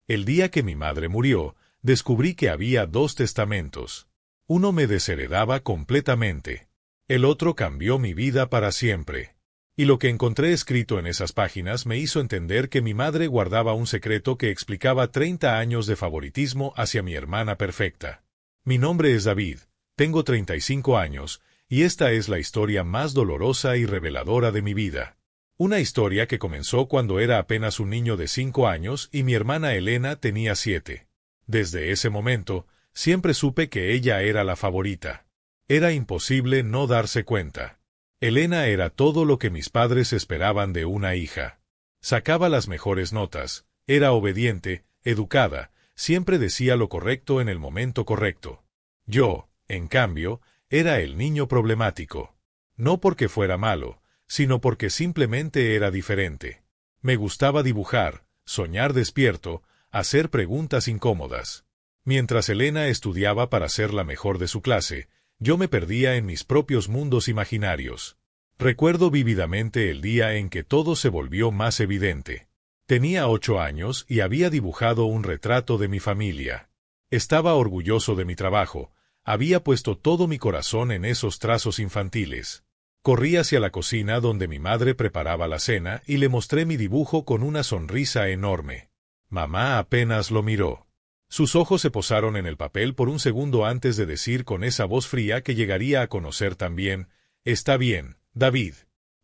El día que mi madre murió, descubrí que había dos testamentos. Uno me desheredaba completamente. El otro cambió mi vida para siempre. Y lo que encontré escrito en esas páginas me hizo entender que mi madre guardaba un secreto que explicaba 30 años de favoritismo hacia mi hermana perfecta. Mi nombre es David, tengo 35 años, y esta es la historia más dolorosa y reveladora de mi vida. Una historia que comenzó cuando era apenas un niño de 5 años y mi hermana Elena tenía 7. Desde ese momento, siempre supe que ella era la favorita. Era imposible no darse cuenta. Elena era todo lo que mis padres esperaban de una hija. Sacaba las mejores notas, era obediente, educada, siempre decía lo correcto en el momento correcto. Yo, en cambio, era el niño problemático. No porque fuera malo, sino porque simplemente era diferente. Me gustaba dibujar, soñar despierto, hacer preguntas incómodas. Mientras Elena estudiaba para ser la mejor de su clase, yo me perdía en mis propios mundos imaginarios. Recuerdo vívidamente el día en que todo se volvió más evidente. Tenía 8 años y había dibujado un retrato de mi familia. Estaba orgulloso de mi trabajo, había puesto todo mi corazón en esos trazos infantiles. Corrí hacia la cocina donde mi madre preparaba la cena y le mostré mi dibujo con una sonrisa enorme. Mamá apenas lo miró. Sus ojos se posaron en el papel por un segundo antes de decir con esa voz fría que llegaría a conocer también: «Está bien, David.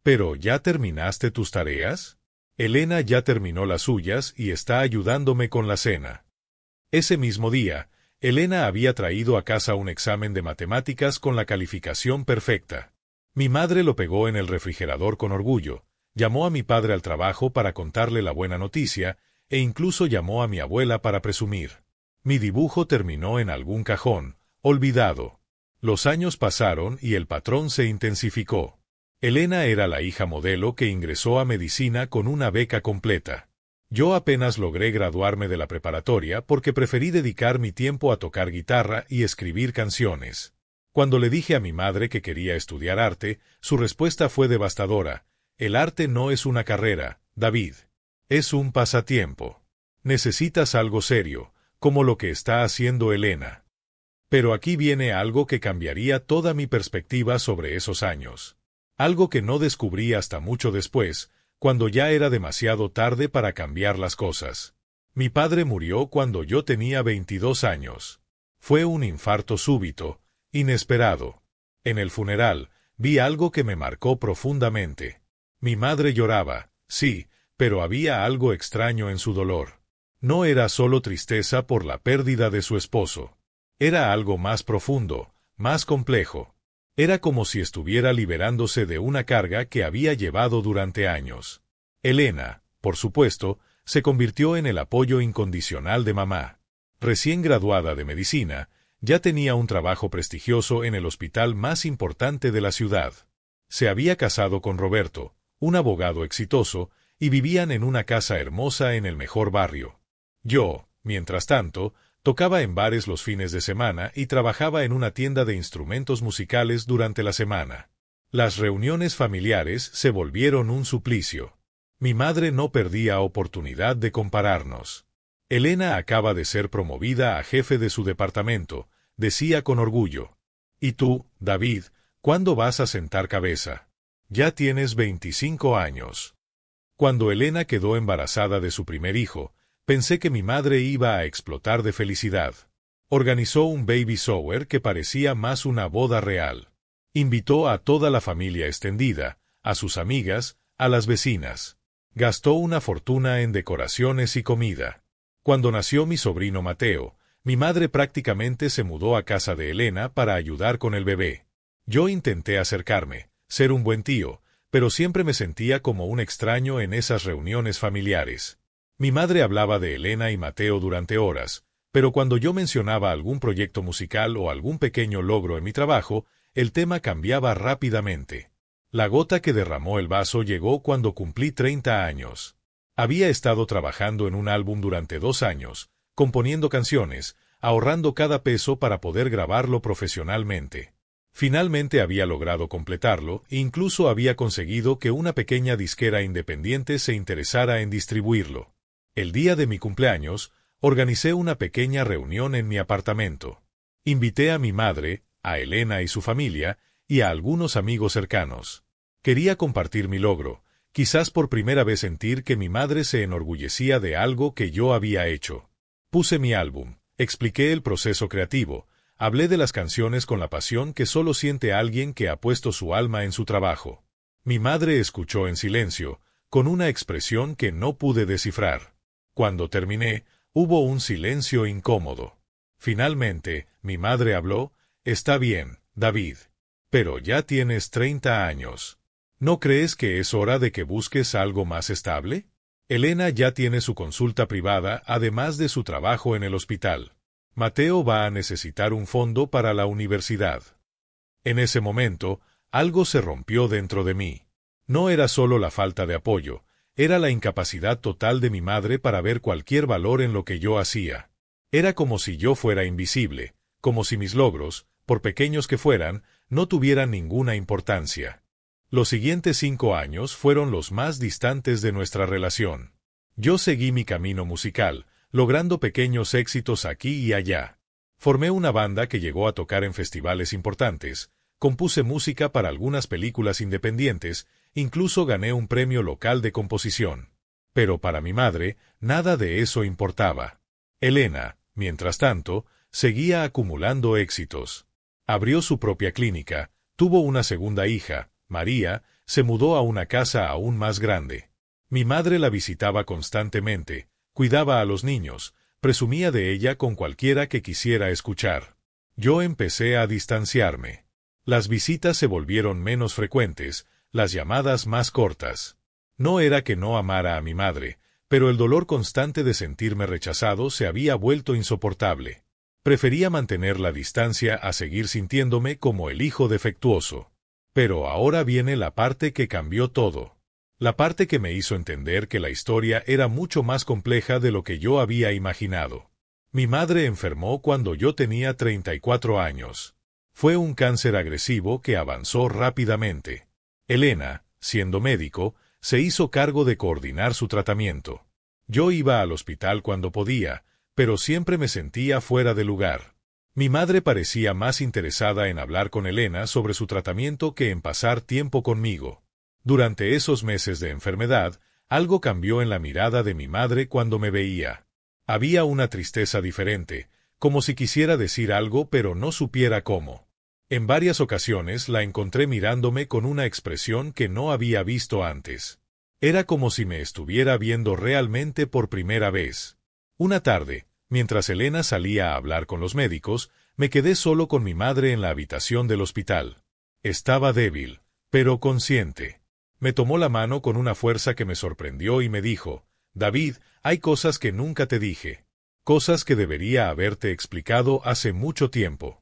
¿Pero ya terminaste tus tareas?» Elena ya terminó las suyas y está ayudándome con la cena. Ese mismo día, Elena había traído a casa un examen de matemáticas con la calificación perfecta. Mi madre lo pegó en el refrigerador con orgullo, llamó a mi padre al trabajo para contarle la buena noticia e incluso llamó a mi abuela para presumir. Mi dibujo terminó en algún cajón, olvidado. Los años pasaron y el patrón se intensificó. Elena era la hija modelo que ingresó a medicina con una beca completa. Yo apenas logré graduarme de la preparatoria porque preferí dedicar mi tiempo a tocar guitarra y escribir canciones. Cuando le dije a mi madre que quería estudiar arte, su respuesta fue devastadora: «El arte no es una carrera, David. Es un pasatiempo. Necesitas algo serio, como lo que está haciendo Elena». Pero aquí viene algo que cambiaría toda mi perspectiva sobre esos años. Algo que no descubrí hasta mucho después, cuando ya era demasiado tarde para cambiar las cosas. Mi padre murió cuando yo tenía 22 años. Fue un infarto súbito, inesperado. En el funeral, vi algo que me marcó profundamente. Mi madre lloraba, sí, pero había algo extraño en su dolor. No era solo tristeza por la pérdida de su esposo. Era algo más profundo, más complejo. Era como si estuviera liberándose de una carga que había llevado durante años. Elena, por supuesto, se convirtió en el apoyo incondicional de mamá. Recién graduada de medicina, ya tenía un trabajo prestigioso en el hospital más importante de la ciudad. Se había casado con Roberto, un abogado exitoso, y vivían en una casa hermosa en el mejor barrio. Yo, mientras tanto, tocaba en bares los fines de semana y trabajaba en una tienda de instrumentos musicales durante la semana. Las reuniones familiares se volvieron un suplicio. Mi madre no perdía oportunidad de compararnos. Elena acaba de ser promovida a jefe de su departamento, decía con orgullo. «¿Y tú, David, cuándo vas a sentar cabeza? Ya tienes 25 años». Cuando Elena quedó embarazada de su primer hijo, pensé que mi madre iba a explotar de felicidad. Organizó un baby shower que parecía más una boda real. Invitó a toda la familia extendida, a sus amigas, a las vecinas. Gastó una fortuna en decoraciones y comida. Cuando nació mi sobrino Mateo, mi madre prácticamente se mudó a casa de Elena para ayudar con el bebé. Yo intenté acercarme, ser un buen tío, pero siempre me sentía como un extraño en esas reuniones familiares. Mi madre hablaba de Elena y Mateo durante horas, pero cuando yo mencionaba algún proyecto musical o algún pequeño logro en mi trabajo, el tema cambiaba rápidamente. La gota que derramó el vaso llegó cuando cumplí 30 años. Había estado trabajando en un álbum durante 2 años, componiendo canciones, ahorrando cada peso para poder grabarlo profesionalmente. Finalmente había logrado completarlo e incluso había conseguido que una pequeña disquera independiente se interesara en distribuirlo. El día de mi cumpleaños, Organicé una pequeña reunión en mi apartamento. Invité a mi madre, a Elena y su familia, y a algunos amigos cercanos. Quería compartir mi logro, quizás por primera vez sentir que mi madre se enorgullecía de algo que yo había hecho. Puse mi álbum, expliqué el proceso creativo, hablé de las canciones con la pasión que solo siente alguien que ha puesto su alma en su trabajo. Mi madre escuchó en silencio, con una expresión que no pude descifrar. Cuando terminé, hubo un silencio incómodo. Finalmente, mi madre habló: «Está bien, David. Pero ya tienes 30 años. ¿No crees que es hora de que busques algo más estable? Elena ya tiene su consulta privada, además de su trabajo en el hospital. Mateo va a necesitar un fondo para la universidad». En ese momento, algo se rompió dentro de mí. No era solo la falta de apoyo, era la incapacidad total de mi madre para ver cualquier valor en lo que yo hacía. Era como si yo fuera invisible, como si mis logros, por pequeños que fueran, no tuvieran ninguna importancia. Los siguientes 5 años fueron los más distantes de nuestra relación. Yo seguí mi camino musical, logrando pequeños éxitos aquí y allá. Formé una banda que llegó a tocar en festivales importantes, compuse música para algunas películas independientes, incluso gané un premio local de composición. Pero para mi madre, nada de eso importaba. Elena, mientras tanto, seguía acumulando éxitos. Abrió su propia clínica, tuvo una segunda hija, María, se mudó a una casa aún más grande. Mi madre la visitaba constantemente, cuidaba a los niños, presumía de ella con cualquiera que quisiera escuchar. Yo empecé a distanciarme. Las visitas se volvieron menos frecuentes, las llamadas más cortas. No era que no amara a mi madre, pero el dolor constante de sentirme rechazado se había vuelto insoportable. Prefería mantener la distancia a seguir sintiéndome como el hijo defectuoso. Pero ahora viene la parte que cambió todo. La parte que me hizo entender que la historia era mucho más compleja de lo que yo había imaginado. Mi madre enfermó cuando yo tenía 34 años. Fue un cáncer agresivo que avanzó rápidamente. Elena, siendo médico, se hizo cargo de coordinar su tratamiento. Yo iba al hospital cuando podía, pero siempre me sentía fuera de lugar. Mi madre parecía más interesada en hablar con Elena sobre su tratamiento que en pasar tiempo conmigo. Durante esos meses de enfermedad, algo cambió en la mirada de mi madre cuando me veía. Había una tristeza diferente, como si quisiera decir algo pero no supiera cómo. En varias ocasiones la encontré mirándome con una expresión que no había visto antes. Era como si me estuviera viendo realmente por primera vez. Una tarde, mientras Elena salía a hablar con los médicos, me quedé solo con mi madre en la habitación del hospital. Estaba débil, pero consciente. Me tomó la mano con una fuerza que me sorprendió y me dijo: «David, hay cosas que nunca te dije. Cosas que debería haberte explicado hace mucho tiempo».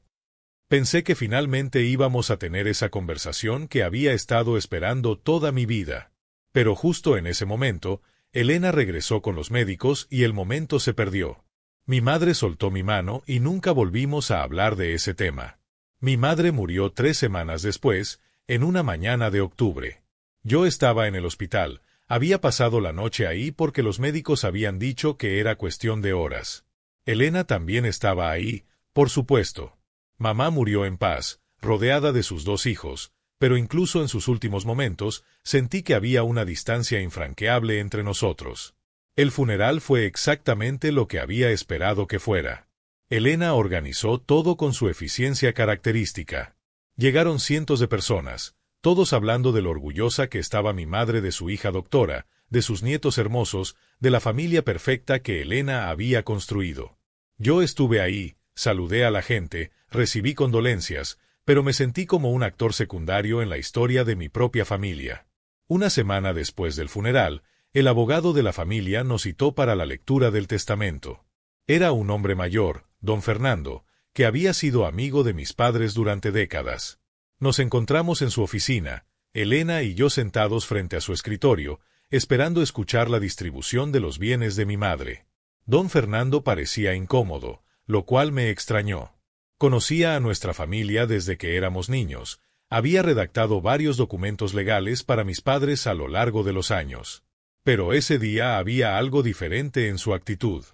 Pensé que finalmente íbamos a tener esa conversación que había estado esperando toda mi vida. Pero justo en ese momento, Elena regresó con los médicos y el momento se perdió. Mi madre soltó mi mano y nunca volvimos a hablar de ese tema. Mi madre murió 3 semanas después, en una mañana de octubre. Yo estaba en el hospital, había pasado la noche ahí porque los médicos habían dicho que era cuestión de horas. Elena también estaba ahí, por supuesto. Mamá murió en paz, rodeada de sus 2 hijos, pero incluso en sus últimos momentos, sentí que había una distancia infranqueable entre nosotros. El funeral fue exactamente lo que había esperado que fuera. Elena organizó todo con su eficiencia característica. Llegaron cientos de personas, todos hablando de lo orgullosa que estaba mi madre de su hija doctora, de sus nietos hermosos, de la familia perfecta que Elena había construido. Yo estuve ahí, saludé a la gente, recibí condolencias, pero me sentí como un actor secundario en la historia de mi propia familia. Una semana después del funeral, el abogado de la familia nos citó para la lectura del testamento. Era un hombre mayor, don Fernando, que había sido amigo de mis padres durante décadas. Nos encontramos en su oficina, Elena y yo sentados frente a su escritorio, esperando escuchar la distribución de los bienes de mi madre. Don Fernando parecía incómodo, lo cual me extrañó. Conocía a nuestra familia desde que éramos niños, había redactado varios documentos legales para mis padres a lo largo de los años. Pero ese día había algo diferente en su actitud.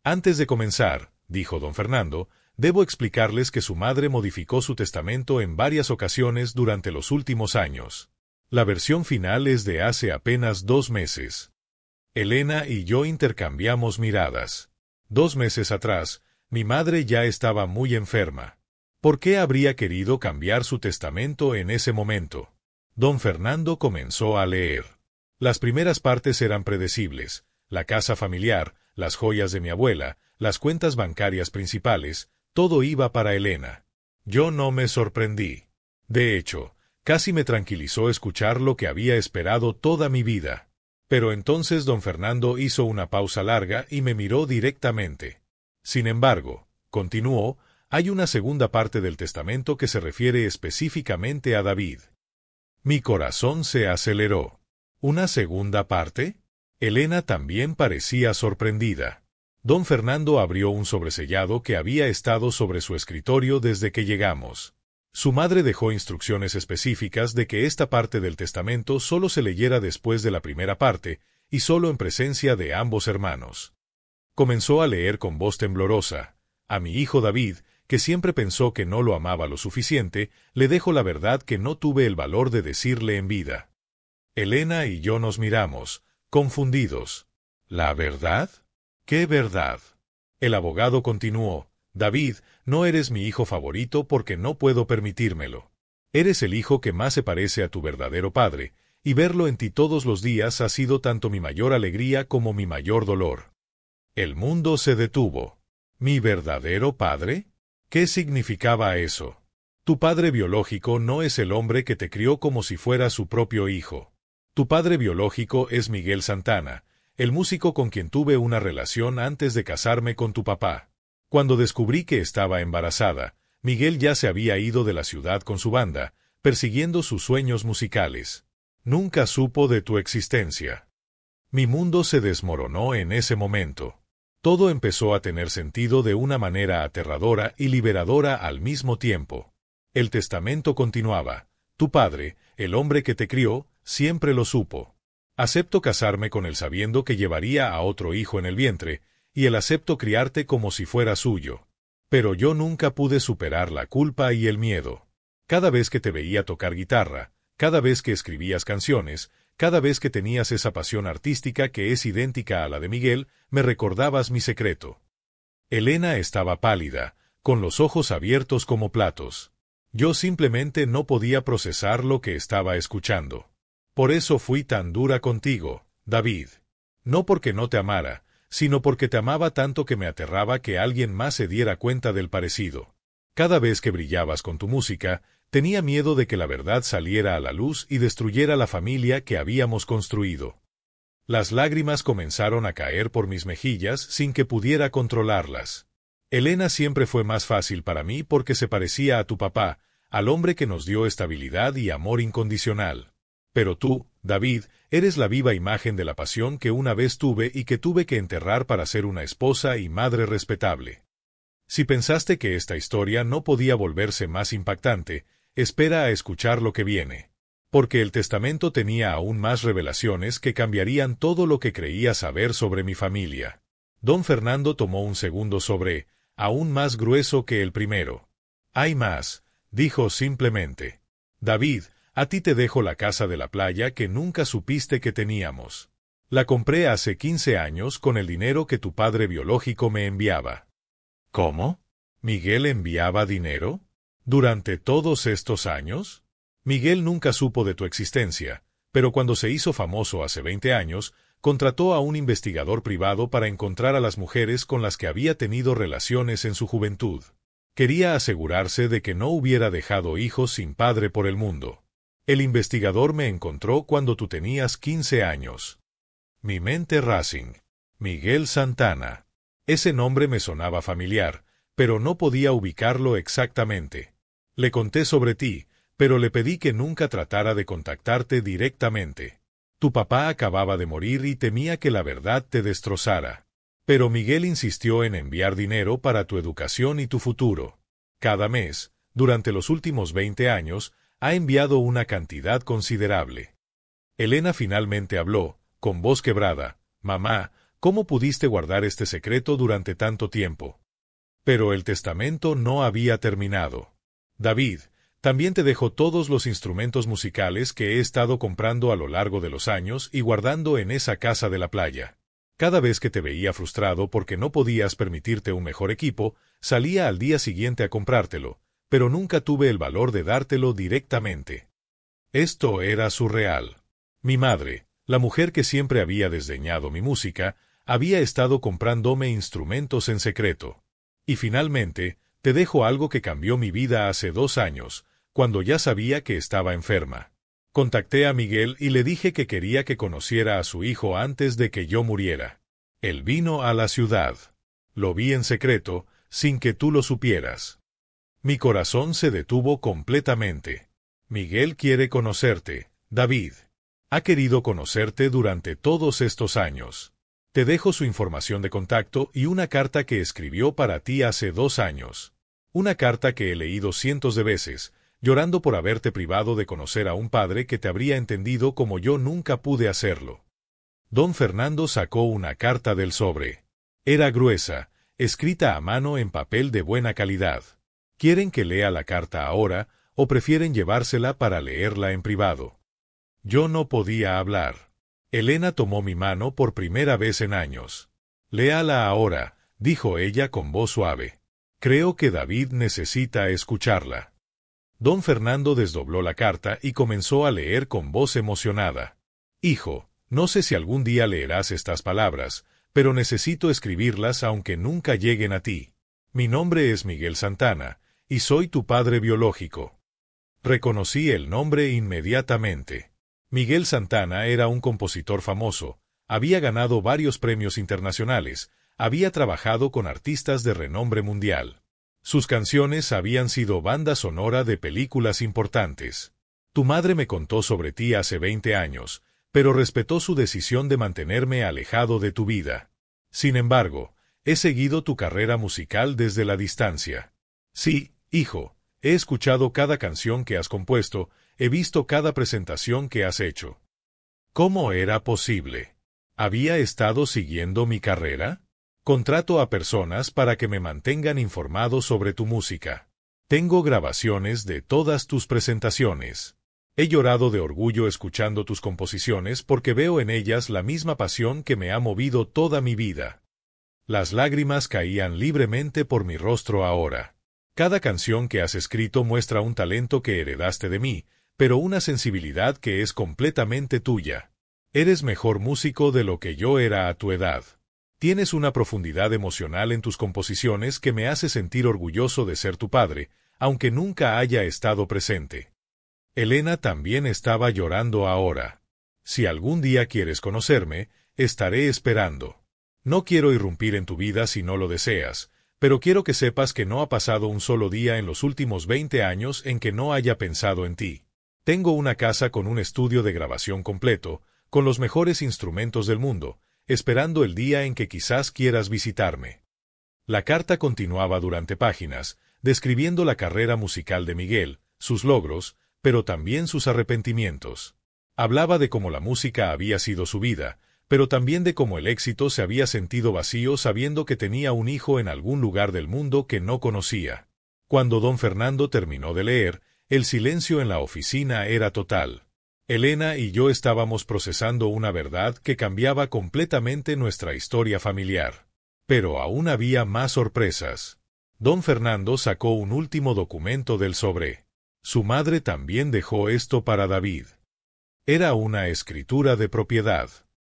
Antes de comenzar, dijo don Fernando, debo explicarles que su madre modificó su testamento en varias ocasiones durante los últimos años. La versión final es de hace apenas 2 meses. Elena y yo intercambiamos miradas. 2 meses atrás, mi madre ya estaba muy enferma. ¿Por qué habría querido cambiar su testamento en ese momento? Don Fernando comenzó a leer. Las primeras partes eran predecibles: la casa familiar, las joyas de mi abuela, las cuentas bancarias principales, todo iba para Elena. Yo no me sorprendí. De hecho, casi me tranquilizó escuchar lo que había esperado toda mi vida. Pero entonces don Fernando hizo una pausa larga y me miró directamente. Sin embargo, continuó, hay una segunda parte del testamento que se refiere específicamente a David. Mi corazón se aceleró. ¿Una segunda parte? Elena también parecía sorprendida. Don Fernando abrió un sobresellado que había estado sobre su escritorio desde que llegamos. Su madre dejó instrucciones específicas de que esta parte del testamento solo se leyera después de la primera parte, y solo en presencia de ambos hermanos. Comenzó a leer con voz temblorosa. A mi hijo David, que siempre pensó que no lo amaba lo suficiente, le dejo la verdad que no tuve el valor de decirle en vida. Elena y yo nos miramos, confundidos. ¿La verdad? ¿Qué verdad? El abogado continuó. David, no eres mi hijo favorito porque no puedo permitírmelo. Eres el hijo que más se parece a tu verdadero padre, y verlo en ti todos los días ha sido tanto mi mayor alegría como mi mayor dolor. El mundo se detuvo. ¿Mi verdadero padre? ¿Qué significaba eso? Tu padre biológico no es el hombre que te crió como si fuera su propio hijo. Tu padre biológico es Miguel Santana, el músico con quien tuve una relación antes de casarme con tu papá. Cuando descubrí que estaba embarazada, Miguel ya se había ido de la ciudad con su banda, persiguiendo sus sueños musicales. Nunca supo de tu existencia. Mi mundo se desmoronó en ese momento. Todo empezó a tener sentido de una manera aterradora y liberadora al mismo tiempo. El testamento continuaba. Tu padre, el hombre que te crió, siempre lo supo. Acepto casarme con él sabiendo que llevaría a otro hijo en el vientre, y él aceptó criarte como si fuera suyo. Pero yo nunca pude superar la culpa y el miedo. Cada vez que te veía tocar guitarra, cada vez que escribías canciones, cada vez que tenías esa pasión artística que es idéntica a la de Miguel, me recordabas mi secreto. Elena estaba pálida, con los ojos abiertos como platos. Yo simplemente no podía procesar lo que estaba escuchando. Por eso fui tan dura contigo, David. No porque no te amara, sino porque te amaba tanto que me aterraba que alguien más se diera cuenta del parecido. Cada vez que brillabas con tu música, tenía miedo de que la verdad saliera a la luz y destruyera la familia que habíamos construido. Las lágrimas comenzaron a caer por mis mejillas sin que pudiera controlarlas. Elena siempre fue más fácil para mí porque se parecía a tu papá, al hombre que nos dio estabilidad y amor incondicional. Pero tú, David, eres la viva imagen de la pasión que una vez tuve y que tuve que enterrar para ser una esposa y madre respetable. Si pensaste que esta historia no podía volverse más impactante, espera a escuchar lo que viene. Porque el testamento tenía aún más revelaciones que cambiarían todo lo que creía saber sobre mi familia. Don Fernando tomó un segundo sobre, aún más grueso que el primero. Hay más, dijo simplemente. David, a ti te dejo la casa de la playa que nunca supiste que teníamos. La compré hace 15 años con el dinero que tu padre biológico me enviaba. ¿Cómo? ¿Miguel enviaba dinero? ¿Durante todos estos años? Miguel nunca supo de tu existencia, pero cuando se hizo famoso hace 20 años, contrató a un investigador privado para encontrar a las mujeres con las que había tenido relaciones en su juventud. Quería asegurarse de que no hubiera dejado hijos sin padre por el mundo. El investigador me encontró cuando tú tenías 15 años. Mi mente Racing. Miguel Santana. Ese nombre me sonaba familiar, pero no podía ubicarlo exactamente. Le conté sobre ti, pero le pedí que nunca tratara de contactarte directamente. Tu papá acababa de morir y temía que la verdad te destrozara. Pero Miguel insistió en enviar dinero para tu educación y tu futuro. Cada mes, durante los últimos 20 años, ha enviado una cantidad considerable. Elena finalmente habló, con voz quebrada. Mamá, ¿Cómo pudiste guardar este secreto durante tanto tiempo? Pero el testamento no había terminado. David, también te dejo todos los instrumentos musicales que he estado comprando a lo largo de los años y guardando en esa casa de la playa. Cada vez que te veía frustrado porque no podías permitirte un mejor equipo, salía al día siguiente a comprártelo, pero nunca tuve el valor de dártelo directamente. Esto era surreal. Mi madre, la mujer que siempre había desdeñado mi música, había estado comprándome instrumentos en secreto. Y finalmente, te dejo algo que cambió mi vida hace 2 años, cuando ya sabía que estaba enferma. Contacté a Miguel y le dije que quería que conociera a su hijo antes de que yo muriera. Él vino a la ciudad. Lo vi en secreto, sin que tú lo supieras. Mi corazón se detuvo completamente. Miguel quiere conocerte, David. Ha querido conocerte durante todos estos años. Te dejo su información de contacto y una carta que escribió para ti hace 2 años. Una carta que he leído cientos de veces, llorando por haberte privado de conocer a un padre que te habría entendido como yo nunca pude hacerlo. Don Fernando sacó una carta del sobre. Era gruesa, escrita a mano en papel de buena calidad. ¿Quieren que lea la carta ahora o prefieren llevársela para leerla en privado? Yo no podía hablar. Elena tomó mi mano por primera vez en años. Léala ahora, dijo ella con voz suave. Creo que David necesita escucharla. Don Fernando desdobló la carta y comenzó a leer con voz emocionada. Hijo, no sé si algún día leerás estas palabras, pero necesito escribirlas aunque nunca lleguen a ti. Mi nombre es Miguel Santana, y soy tu padre biológico. Reconocí el nombre inmediatamente. Miguel Santana era un compositor famoso, había ganado varios premios internacionales, había trabajado con artistas de renombre mundial. Sus canciones habían sido banda sonora de películas importantes. Tu madre me contó sobre ti hace 20 años, pero respetó su decisión de mantenerme alejado de tu vida. Sin embargo, he seguido tu carrera musical desde la distancia. Sí, hijo, he escuchado cada canción que has compuesto, he visto cada presentación que has hecho. ¿Cómo era posible? ¿Había estado siguiendo mi carrera? Contrato a personas para que me mantengan informado sobre tu música. Tengo grabaciones de todas tus presentaciones. He llorado de orgullo escuchando tus composiciones porque veo en ellas la misma pasión que me ha movido toda mi vida. Las lágrimas caían libremente por mi rostro ahora. Cada canción que has escrito muestra un talento que heredaste de mí, pero una sensibilidad que es completamente tuya. Eres mejor músico de lo que yo era a tu edad. Tienes una profundidad emocional en tus composiciones que me hace sentir orgulloso de ser tu padre, aunque nunca haya estado presente. Elena también estaba llorando ahora. Si algún día quieres conocerme, estaré esperando. No quiero irrumpir en tu vida si no lo deseas, pero quiero que sepas que no ha pasado un solo día en los últimos 20 años en que no haya pensado en ti. Tengo una casa con un estudio de grabación completo, con los mejores instrumentos del mundo, esperando el día en que quizás quieras visitarme. La carta continuaba durante páginas, describiendo la carrera musical de Miguel, sus logros, pero también sus arrepentimientos. Hablaba de cómo la música había sido su vida, pero también de cómo el éxito se había sentido vacío sabiendo que tenía un hijo en algún lugar del mundo que no conocía. Cuando don Fernando terminó de leer, el silencio en la oficina era total. Elena y yo estábamos procesando una verdad que cambiaba completamente nuestra historia familiar. Pero aún había más sorpresas. Don Fernando sacó un último documento del sobre. Su madre también dejó esto para David. Era una escritura de propiedad.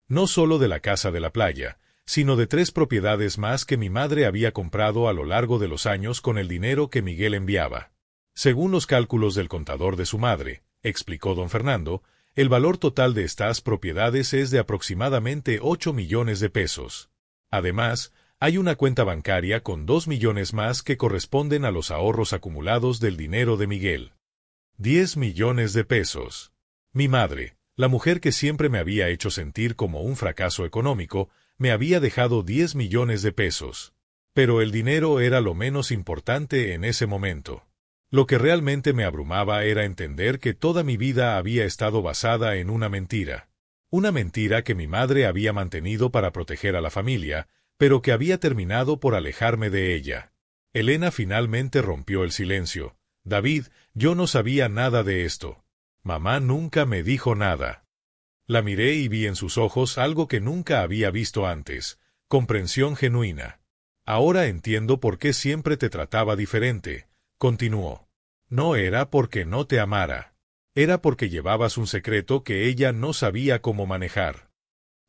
No solo de la casa de la playa, sino de 3 propiedades más que mi madre había comprado a lo largo de los años con el dinero que Miguel enviaba. Según los cálculos del contador de su madre, explicó don Fernando, el valor total de estas propiedades es de aproximadamente 8 millones de pesos. Además, hay una cuenta bancaria con 2 millones más que corresponden a los ahorros acumulados del dinero de Miguel. 10 millones de pesos. Mi madre, la mujer que siempre me había hecho sentir como un fracaso económico, me había dejado 10 millones de pesos. Pero el dinero era lo menos importante en ese momento. Lo que realmente me abrumaba era entender que toda mi vida había estado basada en una mentira. Una mentira que mi madre había mantenido para proteger a la familia, pero que había terminado por alejarme de ella. Elena finalmente rompió el silencio. David, yo no sabía nada de esto. Mamá nunca me dijo nada. La miré y vi en sus ojos algo que nunca había visto antes, comprensión genuina. Ahora entiendo por qué siempre te trataba diferente, continuó. No era porque no te amara. Era porque llevabas un secreto que ella no sabía cómo manejar.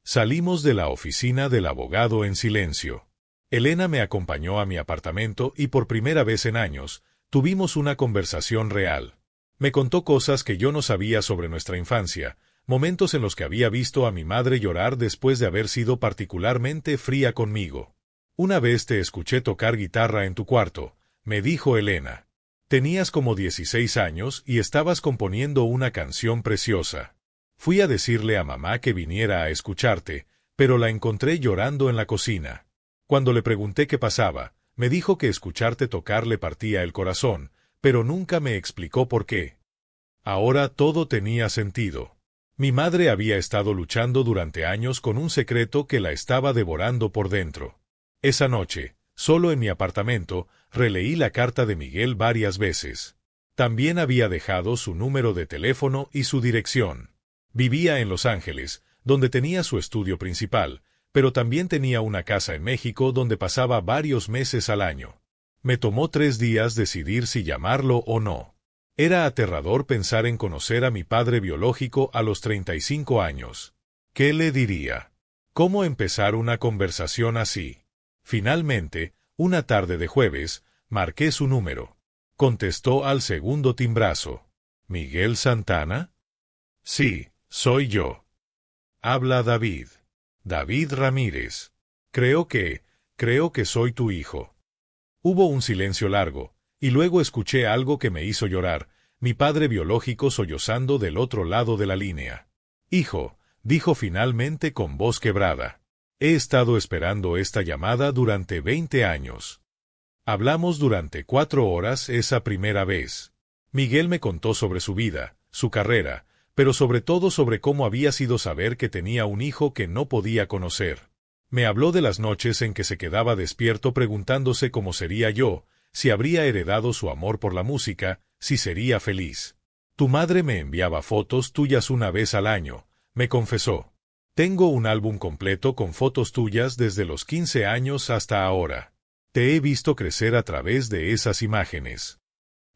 Salimos de la oficina del abogado en silencio. Elena me acompañó a mi apartamento y por primera vez en años, tuvimos una conversación real. Me contó cosas que yo no sabía sobre nuestra infancia, momentos en los que había visto a mi madre llorar después de haber sido particularmente fría conmigo. Una vez te escuché tocar guitarra en tu cuarto, me dijo Elena. Tenías como 16 años y estabas componiendo una canción preciosa. Fui a decirle a mamá que viniera a escucharte, pero la encontré llorando en la cocina. Cuando le pregunté qué pasaba, me dijo que escucharte tocar le partía el corazón, pero nunca me explicó por qué. Ahora todo tenía sentido. Mi madre había estado luchando durante años con un secreto que la estaba devorando por dentro. Esa noche, solo en mi apartamento, releí la carta de Miguel varias veces. También había dejado su número de teléfono y su dirección. Vivía en Los Ángeles, donde tenía su estudio principal, pero también tenía una casa en México donde pasaba varios meses al año. Me tomó 3 días decidir si llamarlo o no. Era aterrador pensar en conocer a mi padre biológico a los 35 años. ¿Qué le diría? ¿Cómo empezar una conversación así? Finalmente, una tarde de jueves, marqué su número. Contestó al segundo timbrazo. ¿Miguel Santana? Sí, soy yo. Habla David. David Ramírez. Creo que soy tu hijo. Hubo un silencio largo, y luego escuché algo que me hizo llorar, mi padre biológico sollozando del otro lado de la línea. Hijo, dijo finalmente con voz quebrada. He estado esperando esta llamada durante 20 años. Hablamos durante 4 horas esa primera vez. Miguel me contó sobre su vida, su carrera, pero sobre todo sobre cómo había sido saber que tenía un hijo que no podía conocer. Me habló de las noches en que se quedaba despierto preguntándose cómo sería yo, si habría heredado su amor por la música, si sería feliz. Tu madre me enviaba fotos tuyas una vez al año, me confesó. Tengo un álbum completo con fotos tuyas desde los 15 años hasta ahora. Te he visto crecer a través de esas imágenes.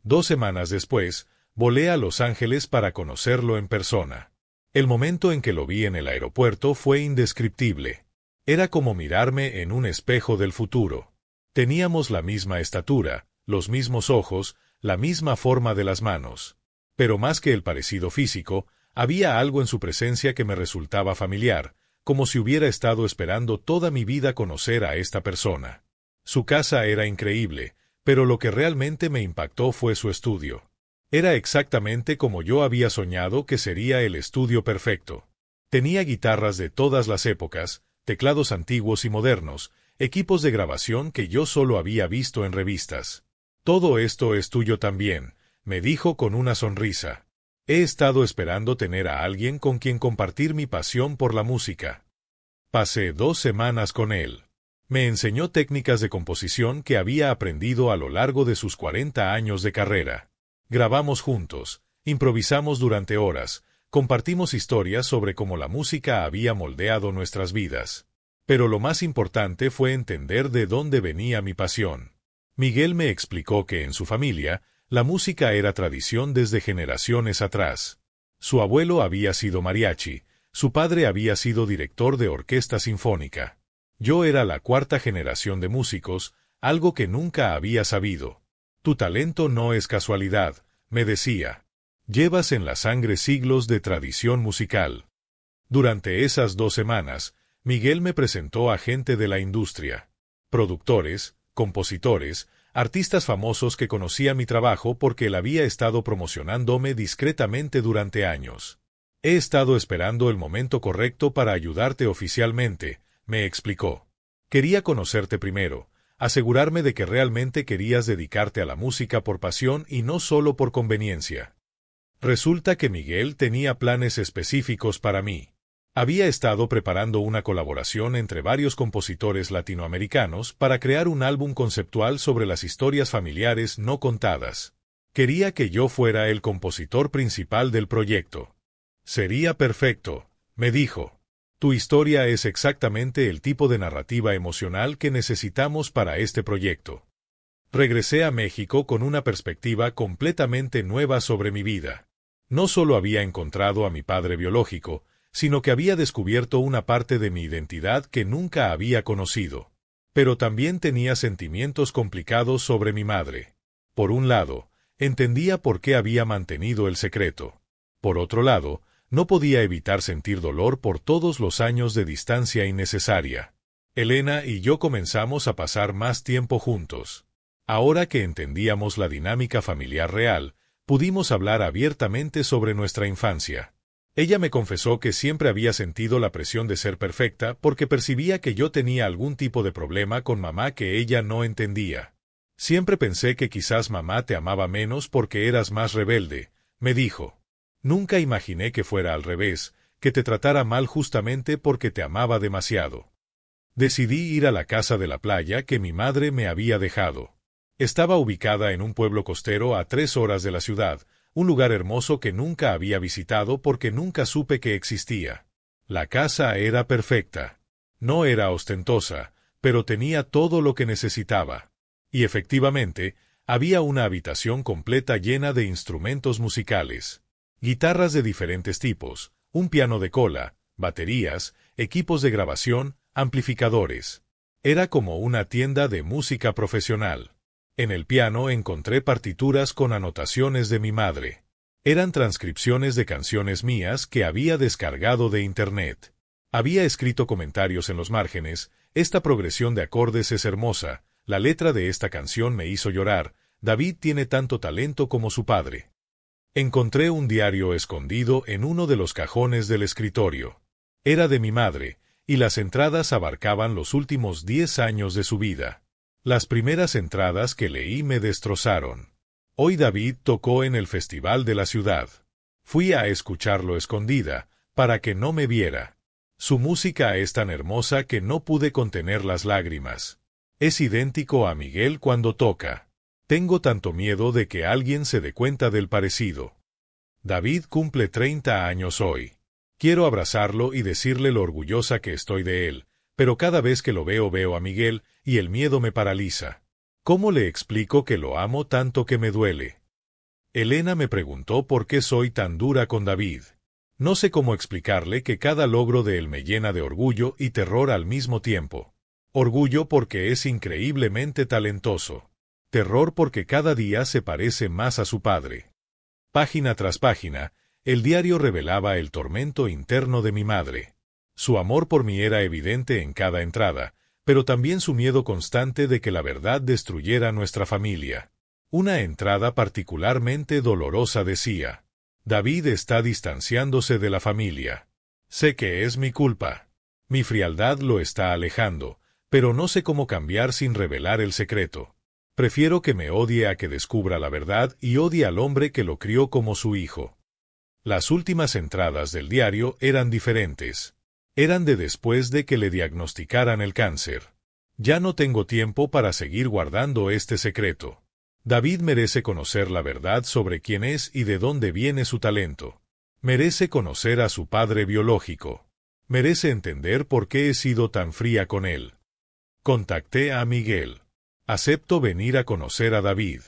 2 semanas después, volé a Los Ángeles para conocerlo en persona. El momento en que lo vi en el aeropuerto fue indescriptible. Era como mirarme en un espejo del futuro. Teníamos la misma estatura, los mismos ojos, la misma forma de las manos. Pero más que el parecido físico, había algo en su presencia que me resultaba familiar, como si hubiera estado esperando toda mi vida conocer a esta persona. Su casa era increíble, pero lo que realmente me impactó fue su estudio. Era exactamente como yo había soñado que sería el estudio perfecto. Tenía guitarras de todas las épocas, teclados antiguos y modernos, equipos de grabación que yo solo había visto en revistas. Todo esto es tuyo también, me dijo con una sonrisa. He estado esperando tener a alguien con quien compartir mi pasión por la música. Pasé 2 semanas con él. Me enseñó técnicas de composición que había aprendido a lo largo de sus 40 años de carrera. Grabamos juntos, improvisamos durante horas, compartimos historias sobre cómo la música había moldeado nuestras vidas. Pero lo más importante fue entender de dónde venía mi pasión. Miguel me explicó que en su familia, la música era tradición desde generaciones atrás. Su abuelo había sido mariachi, su padre había sido director de orquesta sinfónica. Yo era la 4ª generación de músicos, algo que nunca había sabido. Tu talento no es casualidad, me decía. Llevas en la sangre siglos de tradición musical. Durante esas 2 semanas, Miguel me presentó a gente de la industria. Productores, compositores, artistas famosos que conocía mi trabajo porque él había estado promocionándome discretamente durante años. He estado esperando el momento correcto para ayudarte oficialmente, me explicó. Quería conocerte primero, asegurarme de que realmente querías dedicarte a la música por pasión y no solo por conveniencia. Resulta que Miguel tenía planes específicos para mí. Había estado preparando una colaboración entre varios compositores latinoamericanos para crear un álbum conceptual sobre las historias familiares no contadas. Quería que yo fuera el compositor principal del proyecto. Sería perfecto, me dijo. Tu historia es exactamente el tipo de narrativa emocional que necesitamos para este proyecto. Regresé a México con una perspectiva completamente nueva sobre mi vida. No solo había encontrado a mi padre biológico, sino que había descubierto una parte de mi identidad que nunca había conocido. Pero también tenía sentimientos complicados sobre mi madre. Por un lado, entendía por qué había mantenido el secreto. Por otro lado, no podía evitar sentir dolor por todos los años de distancia innecesaria. Elena y yo comenzamos a pasar más tiempo juntos. Ahora que entendíamos la dinámica familiar real, pudimos hablar abiertamente sobre nuestra infancia. Ella me confesó que siempre había sentido la presión de ser perfecta porque percibía que yo tenía algún tipo de problema con mamá que ella no entendía. Siempre pensé que quizás mamá te amaba menos porque eras más rebelde, me dijo. Nunca imaginé que fuera al revés, que te tratara mal justamente porque te amaba demasiado. Decidí ir a la casa de la playa que mi madre me había dejado. Estaba ubicada en un pueblo costero a 3 horas de la ciudad, un lugar hermoso que nunca había visitado porque nunca supe que existía. La casa era perfecta. No era ostentosa, pero tenía todo lo que necesitaba. Y efectivamente, había una habitación completa llena de instrumentos musicales. Guitarras de diferentes tipos, un piano de cola, baterías, equipos de grabación, amplificadores. Era como una tienda de música profesional. En el piano encontré partituras con anotaciones de mi madre. Eran transcripciones de canciones mías que había descargado de Internet. Había escrito comentarios en los márgenes: esta progresión de acordes es hermosa, la letra de esta canción me hizo llorar, David tiene tanto talento como su padre. Encontré un diario escondido en uno de los cajones del escritorio. Era de mi madre, y las entradas abarcaban los últimos 10 años de su vida. Las primeras entradas que leí me destrozaron. Hoy David tocó en el festival de la ciudad. Fui a escucharlo escondida, para que no me viera. Su música es tan hermosa que no pude contener las lágrimas. Es idéntico a Miguel cuando toca. Tengo tanto miedo de que alguien se dé cuenta del parecido. David cumple 30 años hoy. Quiero abrazarlo y decirle lo orgullosa que estoy de él, pero cada vez que lo veo a Miguel, y el miedo me paraliza. ¿Cómo le explico que lo amo tanto que me duele? Elena me preguntó por qué soy tan dura con David. No sé cómo explicarle que cada logro de él me llena de orgullo y terror al mismo tiempo. Orgullo porque es increíblemente talentoso. Terror porque cada día se parece más a su padre. Página tras página, el diario revelaba el tormento interno de mi madre. Su amor por mí era evidente en cada entrada, pero también su miedo constante de que la verdad destruyera nuestra familia. Una entrada particularmente dolorosa decía: David está distanciándose de la familia. Sé que es mi culpa. Mi frialdad lo está alejando, pero no sé cómo cambiar sin revelar el secreto. Prefiero que me odie a que descubra la verdad y odie al hombre que lo crió como su hijo. Las últimas entradas del diario eran diferentes. Eran de después de que le diagnosticaran el cáncer. Ya no tengo tiempo para seguir guardando este secreto. David merece conocer la verdad sobre quién es y de dónde viene su talento. Merece conocer a su padre biológico. Merece entender por qué he sido tan fría con él. Contacté a Miguel. Acepto venir a conocer a David.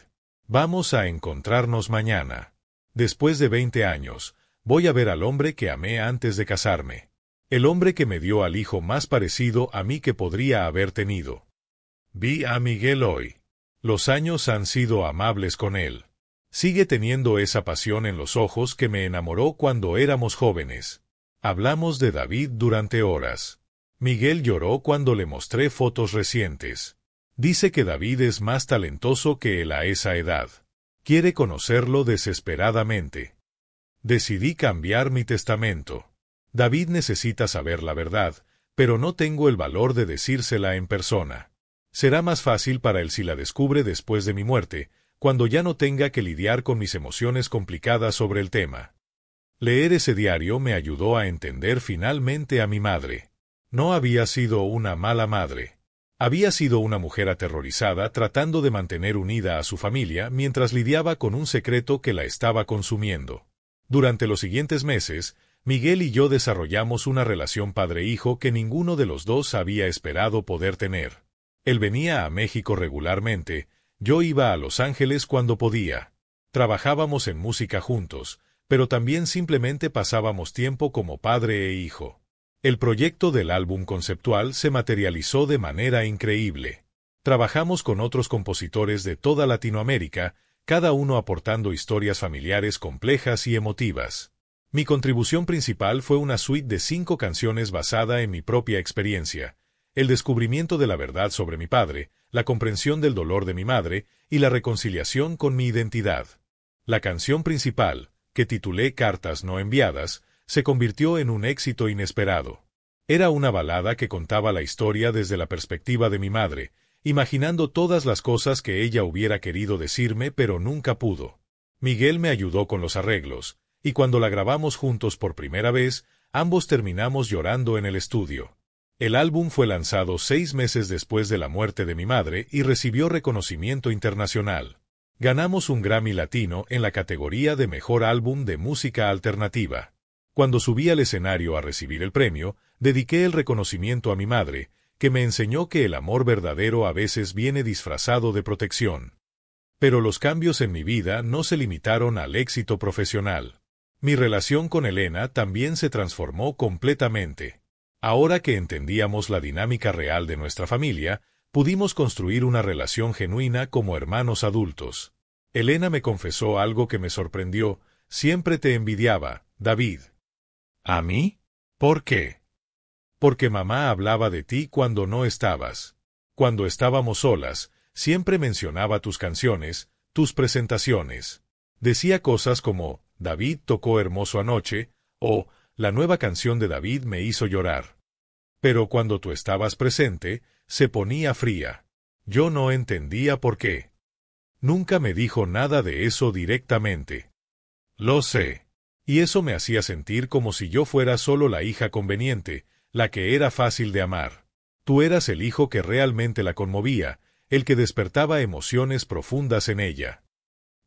Vamos a encontrarnos mañana. Después de 20 años, voy a ver al hombre que amé antes de casarme. El hombre que me dio al hijo más parecido a mí que podría haber tenido. Vi a Miguel hoy. Los años han sido amables con él. Sigue teniendo esa pasión en los ojos que me enamoró cuando éramos jóvenes. Hablamos de David durante horas. Miguel lloró cuando le mostré fotos recientes. Dice que David es más talentoso que él a esa edad. Quiere conocerlo desesperadamente. Decidí cambiar mi testamento. David necesita saber la verdad, pero no tengo el valor de decírsela en persona. Será más fácil para él si la descubre después de mi muerte, cuando ya no tenga que lidiar con mis emociones complicadas sobre el tema. Leer ese diario me ayudó a entender finalmente a mi madre. No había sido una mala madre. Había sido una mujer aterrorizada tratando de mantener unida a su familia mientras lidiaba con un secreto que la estaba consumiendo. Durante los siguientes meses, Miguel y yo desarrollamos una relación padre-hijo que ninguno de los dos había esperado poder tener. Él venía a México regularmente, yo iba a Los Ángeles cuando podía. Trabajábamos en música juntos, pero también simplemente pasábamos tiempo como padre e hijo. El proyecto del álbum conceptual se materializó de manera increíble. Trabajamos con otros compositores de toda Latinoamérica, cada uno aportando historias familiares complejas y emotivas. Mi contribución principal fue una suite de 5 canciones basada en mi propia experiencia, el descubrimiento de la verdad sobre mi padre, la comprensión del dolor de mi madre y la reconciliación con mi identidad. La canción principal, que titulé Cartas no enviadas, se convirtió en un éxito inesperado. Era una balada que contaba la historia desde la perspectiva de mi madre, imaginando todas las cosas que ella hubiera querido decirme pero nunca pudo. Miguel me ayudó con los arreglos, y cuando la grabamos juntos por primera vez, ambos terminamos llorando en el estudio. El álbum fue lanzado 6 meses después de la muerte de mi madre y recibió reconocimiento internacional. Ganamos un Grammy Latino en la categoría de Mejor Álbum de Música Alternativa. Cuando subí al escenario a recibir el premio, dediqué el reconocimiento a mi madre, que me enseñó que el amor verdadero a veces viene disfrazado de protección. Pero los cambios en mi vida no se limitaron al éxito profesional. Mi relación con Elena también se transformó completamente. Ahora que entendíamos la dinámica real de nuestra familia, pudimos construir una relación genuina como hermanos adultos. Elena me confesó algo que me sorprendió: siempre te envidiaba, David. ¿A mí? ¿Por qué? Porque mamá hablaba de ti cuando no estabas. Cuando estábamos solas, siempre mencionaba tus canciones, tus presentaciones. Decía cosas como, David tocó hermoso anoche, o, la nueva canción de David me hizo llorar. Pero cuando tú estabas presente, se ponía fría. Yo no entendía por qué. Nunca me dijo nada de eso directamente. Lo sé. Y eso me hacía sentir como si yo fuera solo la hija conveniente, la que era fácil de amar. Tú eras el hijo que realmente la conmovía, el que despertaba emociones profundas en ella.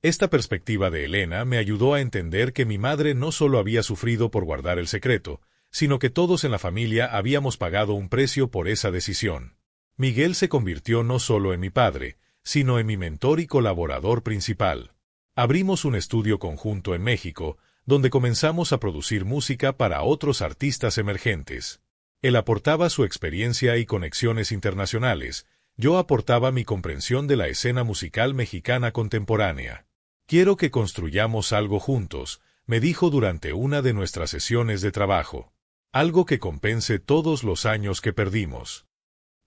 Esta perspectiva de Elena me ayudó a entender que mi madre no solo había sufrido por guardar el secreto, sino que todos en la familia habíamos pagado un precio por esa decisión. Miguel se convirtió no solo en mi padre, sino en mi mentor y colaborador principal. Abrimos un estudio conjunto en México, donde comenzamos a producir música para otros artistas emergentes. Él aportaba su experiencia y conexiones internacionales, yo aportaba mi comprensión de la escena musical mexicana contemporánea. Quiero que construyamos algo juntos, me dijo durante una de nuestras sesiones de trabajo. Algo que compense todos los años que perdimos.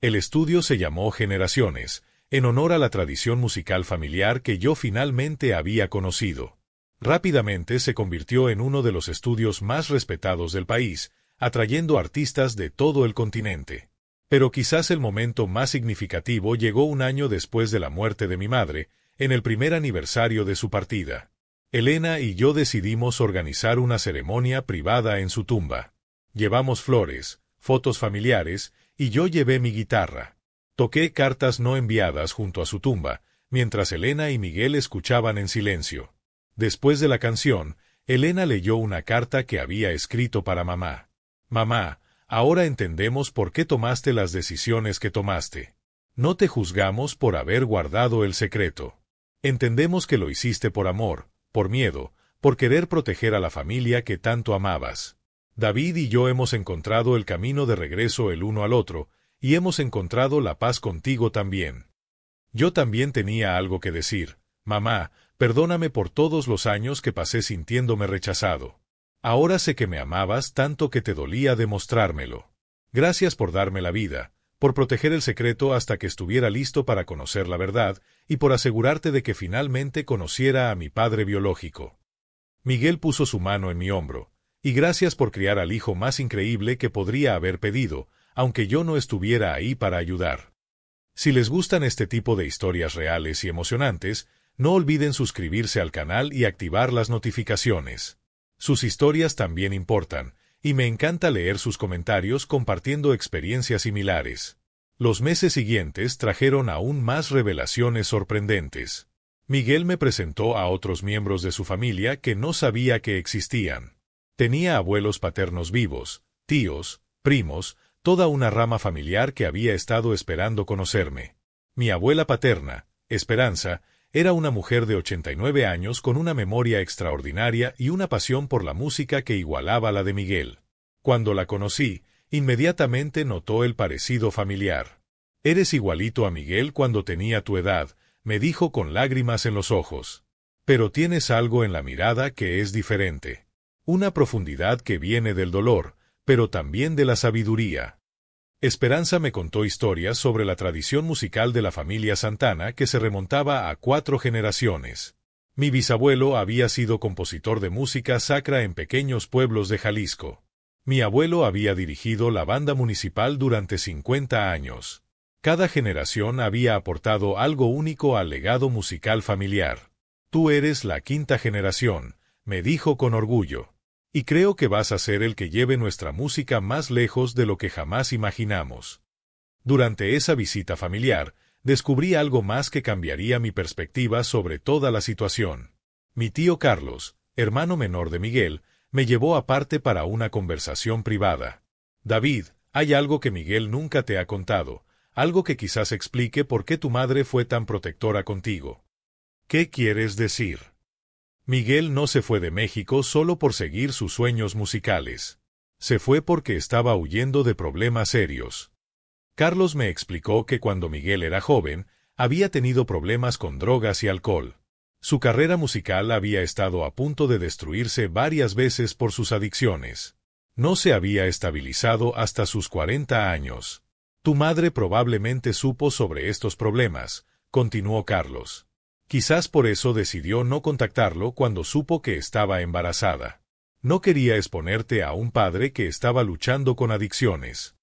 El estudio se llamó Generaciones, en honor a la tradición musical familiar que yo finalmente había conocido. Rápidamente se convirtió en uno de los estudios más respetados del país, atrayendo artistas de todo el continente. Pero quizás el momento más significativo llegó un año después de la muerte de mi madre, en el primer aniversario de su partida. Elena y yo decidimos organizar una ceremonia privada en su tumba. Llevamos flores, fotos familiares, y yo llevé mi guitarra. Toqué Cartas no enviadas junto a su tumba, mientras Elena y Miguel escuchaban en silencio. Después de la canción, Elena leyó una carta que había escrito para mamá. Mamá, ahora entendemos por qué tomaste las decisiones que tomaste. No te juzgamos por haber guardado el secreto. Entendemos que lo hiciste por amor, por miedo, por querer proteger a la familia que tanto amabas. David y yo hemos encontrado el camino de regreso el uno al otro, y hemos encontrado la paz contigo también. Yo también tenía algo que decir. Mamá, perdóname por todos los años que pasé sintiéndome rechazado. Ahora sé que me amabas tanto que te dolía demostrármelo. Gracias por darme la vida, por proteger el secreto hasta que estuviera listo para conocer la verdad, y por asegurarte de que finalmente conociera a mi padre biológico. Miguel puso su mano en mi hombro. Y gracias por criar al hijo más increíble que podría haber pedido, aunque yo no estuviera ahí para ayudar. Si les gustan este tipo de historias reales y emocionantes, no olviden suscribirse al canal y activar las notificaciones. Sus historias también importan, y me encanta leer sus comentarios compartiendo experiencias similares. Los meses siguientes trajeron aún más revelaciones sorprendentes. Miguel me presentó a otros miembros de su familia que no sabía que existían. Tenía abuelos paternos vivos, tíos, primos, toda una rama familiar que había estado esperando conocerme. Mi abuela paterna, Esperanza, era una mujer de 89 años con una memoria extraordinaria y una pasión por la música que igualaba la de Miguel. Cuando la conocí, inmediatamente notó el parecido familiar. «Eres igualito a Miguel cuando tenía tu edad», me dijo con lágrimas en los ojos. «Pero tienes algo en la mirada que es diferente. Una profundidad que viene del dolor, pero también de la sabiduría». Esperanza me contó historias sobre la tradición musical de la familia Santana que se remontaba a 4 generaciones. Mi bisabuelo había sido compositor de música sacra en pequeños pueblos de Jalisco. Mi abuelo había dirigido la banda municipal durante 50 años. Cada generación había aportado algo único al legado musical familiar. «Tú eres la 5ª generación», me dijo con orgullo. «Y creo que vas a ser el que lleve nuestra música más lejos de lo que jamás imaginamos». Durante esa visita familiar, descubrí algo más que cambiaría mi perspectiva sobre toda la situación. Mi tío Carlos, hermano menor de Miguel, me llevó aparte para una conversación privada. «David, hay algo que Miguel nunca te ha contado, algo que quizás explique por qué tu madre fue tan protectora contigo». «¿Qué quieres decir?» Miguel no se fue de México solo por seguir sus sueños musicales. Se fue porque estaba huyendo de problemas serios. Carlos me explicó que cuando Miguel era joven, había tenido problemas con drogas y alcohol. Su carrera musical había estado a punto de destruirse varias veces por sus adicciones. No se había estabilizado hasta sus 40 años. «Tu madre probablemente supo sobre estos problemas», continuó Carlos. «Quizás por eso decidió no contactarlo cuando supo que estaba embarazada. No quería exponerte a un padre que estaba luchando con adicciones».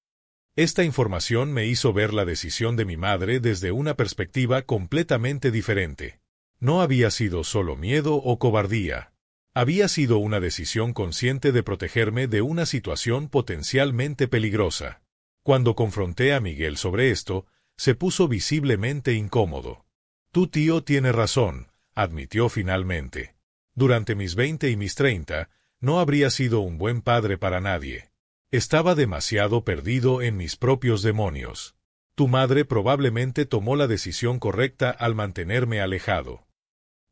Esta información me hizo ver la decisión de mi madre desde una perspectiva completamente diferente. No había sido solo miedo o cobardía. Había sido una decisión consciente de protegerme de una situación potencialmente peligrosa. Cuando confronté a Miguel sobre esto, se puso visiblemente incómodo. «Tu tío tiene razón», admitió finalmente. «Durante mis 20 y mis 30, no habría sido un buen padre para nadie. Estaba demasiado perdido en mis propios demonios. Tu madre probablemente tomó la decisión correcta al mantenerme alejado».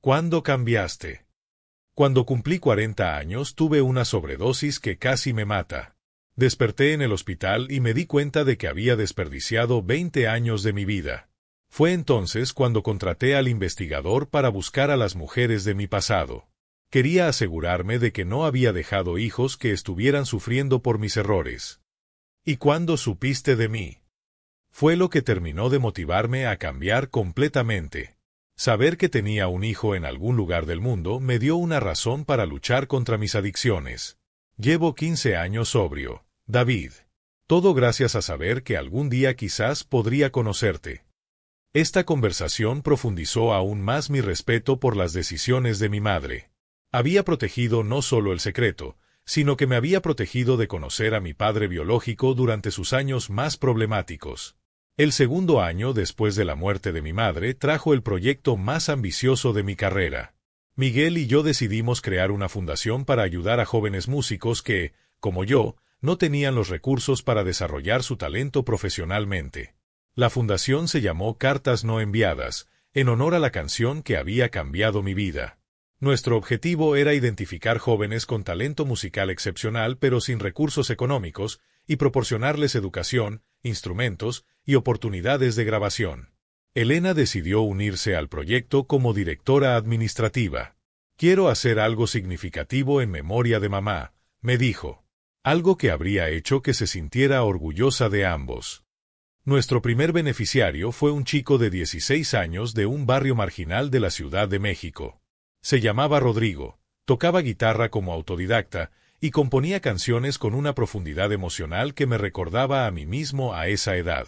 «¿Cuándo cambiaste?» «Cuando cumplí 40 años tuve una sobredosis que casi me mata. Desperté en el hospital y me di cuenta de que había desperdiciado 20 años de mi vida. Fue entonces cuando contraté al investigador para buscar a las mujeres de mi pasado. Quería asegurarme de que no había dejado hijos que estuvieran sufriendo por mis errores». «¿Y cuándo supiste de mí?» Fue lo que terminó de motivarme a cambiar completamente. Saber que tenía un hijo en algún lugar del mundo me dio una razón para luchar contra mis adicciones. Llevo 15 años sobrio, David. Todo gracias a saber que algún día quizás podría conocerte. Esta conversación profundizó aún más mi respeto por las decisiones de mi madre. Había protegido no solo el secreto, sino que me había protegido de conocer a mi padre biológico durante sus años más problemáticos. El segundo año después de la muerte de mi madre trajo el proyecto más ambicioso de mi carrera. Miguel y yo decidimos crear una fundación para ayudar a jóvenes músicos que, como yo, no tenían los recursos para desarrollar su talento profesionalmente. La fundación se llamó Cartas No Enviadas, en honor a la canción que había cambiado mi vida. Nuestro objetivo era identificar jóvenes con talento musical excepcional pero sin recursos económicos y proporcionarles educación, instrumentos y oportunidades de grabación. Elena decidió unirse al proyecto como directora administrativa. «Quiero hacer algo significativo en memoria de mamá», me dijo. Algo que habría hecho que se sintiera orgullosa de ambos. Nuestro primer beneficiario fue un chico de 16 años de un barrio marginal de la Ciudad de México. Se llamaba Rodrigo, tocaba guitarra como autodidacta y componía canciones con una profundidad emocional que me recordaba a mí mismo a esa edad.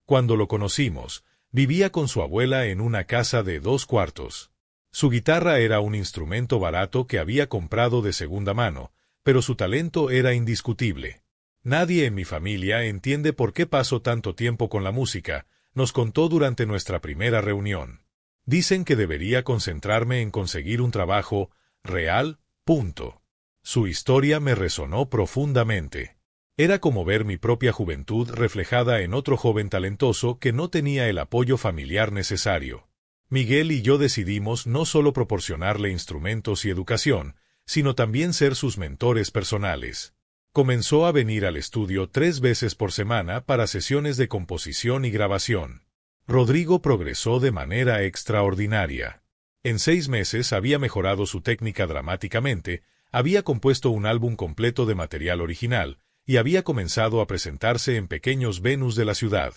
Cuando lo conocimos, vivía con su abuela en una casa de 2 cuartos. Su guitarra era un instrumento barato que había comprado de segunda mano, pero su talento era indiscutible. Nadie en mi familia entiende por qué paso tanto tiempo con la música, nos contó durante nuestra primera reunión. Dicen que debería concentrarme en conseguir un trabajo real, punto. Su historia me resonó profundamente. Era como ver mi propia juventud reflejada en otro joven talentoso que no tenía el apoyo familiar necesario. Miguel y yo decidimos no solo proporcionarle instrumentos y educación, sino también ser sus mentores personales. Comenzó a venir al estudio 3 veces por semana para sesiones de composición y grabación. Rodrigo progresó de manera extraordinaria. En 6 meses había mejorado su técnica dramáticamente, había compuesto un álbum completo de material original, y había comenzado a presentarse en pequeños venues de la ciudad.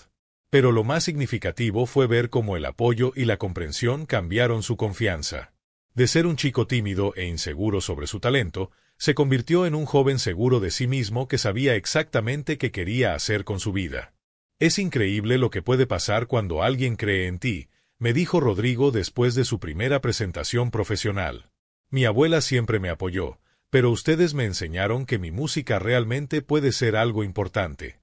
Pero lo más significativo fue ver cómo el apoyo y la comprensión cambiaron su confianza. De ser un chico tímido e inseguro sobre su talento, se convirtió en un joven seguro de sí mismo que sabía exactamente qué quería hacer con su vida. Es increíble lo que puede pasar cuando alguien cree en ti, me dijo Rodrigo después de su primera presentación profesional. Mi abuela siempre me apoyó, pero ustedes me enseñaron que mi música realmente puede ser algo importante.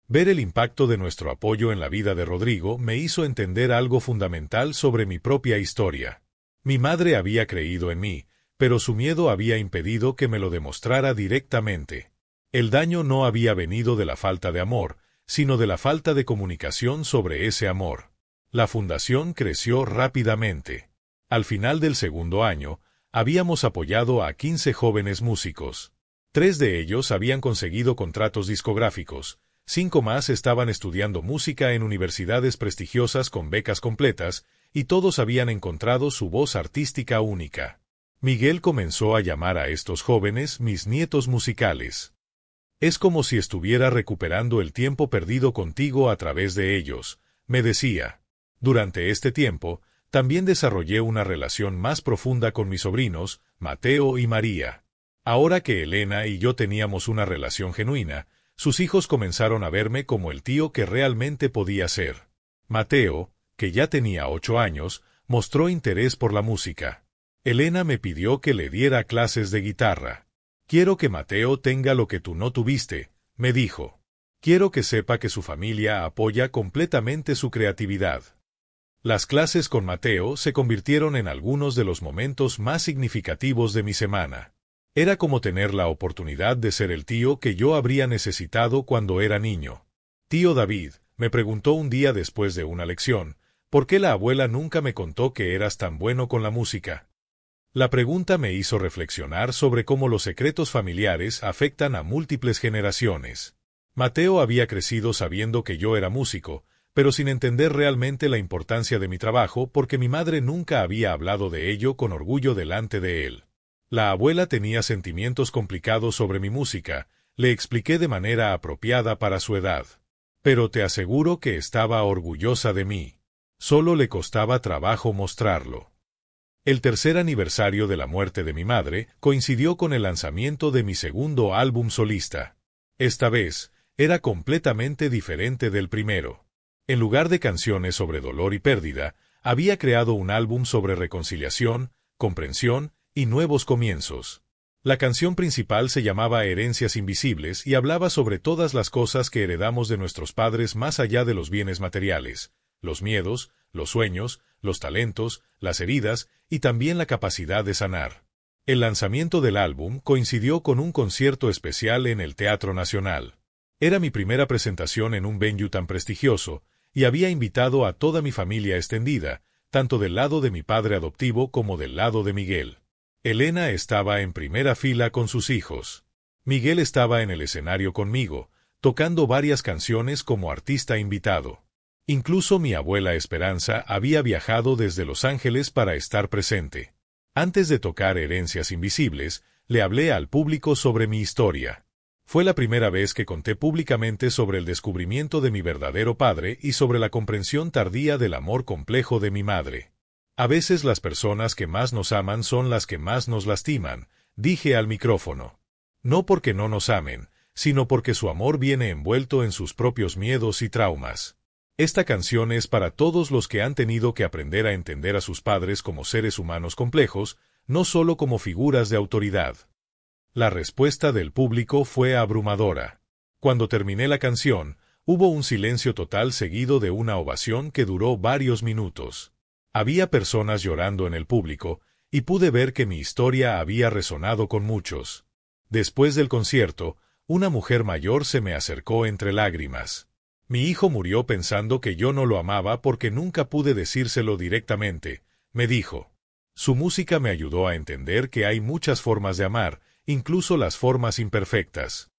Ver el impacto de nuestro apoyo en la vida de Rodrigo me hizo entender algo fundamental sobre mi propia historia. Mi madre había creído en mí, pero su miedo había impedido que me lo demostrara directamente. El daño no había venido de la falta de amor, sino de la falta de comunicación sobre ese amor. La fundación creció rápidamente. Al final del segundo año, habíamos apoyado a 15 jóvenes músicos. 3 de ellos habían conseguido contratos discográficos, 5 más estaban estudiando música en universidades prestigiosas con becas completas, y todos habían encontrado su voz artística única. Miguel comenzó a llamar a estos jóvenes mis nietos musicales. Es como si estuviera recuperando el tiempo perdido contigo a través de ellos, me decía. Durante este tiempo, también desarrollé una relación más profunda con mis sobrinos, Mateo y María. Ahora que Elena y yo teníamos una relación genuina, sus hijos comenzaron a verme como el tío que realmente podía ser. Mateo, que ya tenía 8 años, mostró interés por la música. Elena me pidió que le diera clases de guitarra. Quiero que Mateo tenga lo que tú no tuviste, me dijo. Quiero que sepa que su familia apoya completamente su creatividad. Las clases con Mateo se convirtieron en algunos de los momentos más significativos de mi semana. Era como tener la oportunidad de ser el tío que yo habría necesitado cuando era niño. Tío David, me preguntó un día después de una lección, ¿por qué la abuela nunca me contó que eras tan bueno con la música? La pregunta me hizo reflexionar sobre cómo los secretos familiares afectan a múltiples generaciones. Mateo había crecido sabiendo que yo era músico, pero sin entender realmente la importancia de mi trabajo porque mi madre nunca había hablado de ello con orgullo delante de él. La abuela tenía sentimientos complicados sobre mi música, le expliqué de manera apropiada para su edad. Pero te aseguro que estaba orgullosa de mí. Solo le costaba trabajo mostrarlo. El tercer aniversario de la muerte de mi madre coincidió con el lanzamiento de mi segundo álbum solista. Esta vez, era completamente diferente del primero. En lugar de canciones sobre dolor y pérdida, había creado un álbum sobre reconciliación, comprensión y nuevos comienzos. La canción principal se llamaba Herencias Invisibles y hablaba sobre todas las cosas que heredamos de nuestros padres más allá de los bienes materiales, los miedos, los sueños, los talentos, las heridas y también la capacidad de sanar. El lanzamiento del álbum coincidió con un concierto especial en el Teatro Nacional. Era mi primera presentación en un venue tan prestigioso, y había invitado a toda mi familia extendida, tanto del lado de mi padre adoptivo como del lado de Miguel. Elena estaba en primera fila con sus hijos. Miguel estaba en el escenario conmigo, tocando varias canciones como artista invitado. Incluso mi abuela Esperanza había viajado desde Los Ángeles para estar presente. Antes de tocar Herencias Invisibles, le hablé al público sobre mi historia. Fue la primera vez que conté públicamente sobre el descubrimiento de mi verdadero padre y sobre la comprensión tardía del amor complejo de mi madre. A veces las personas que más nos aman son las que más nos lastiman, dije al micrófono. No porque no nos amen, sino porque su amor viene envuelto en sus propios miedos y traumas. Esta canción es para todos los que han tenido que aprender a entender a sus padres como seres humanos complejos, no solo como figuras de autoridad. La respuesta del público fue abrumadora. Cuando terminé la canción, hubo un silencio total seguido de una ovación que duró varios minutos. Había personas llorando en el público, y pude ver que mi historia había resonado con muchos. Después del concierto, una mujer mayor se me acercó entre lágrimas. Mi hijo murió pensando que yo no lo amaba porque nunca pude decírselo directamente, me dijo. Su música me ayudó a entender que hay muchas formas de amar, incluso las formas imperfectas.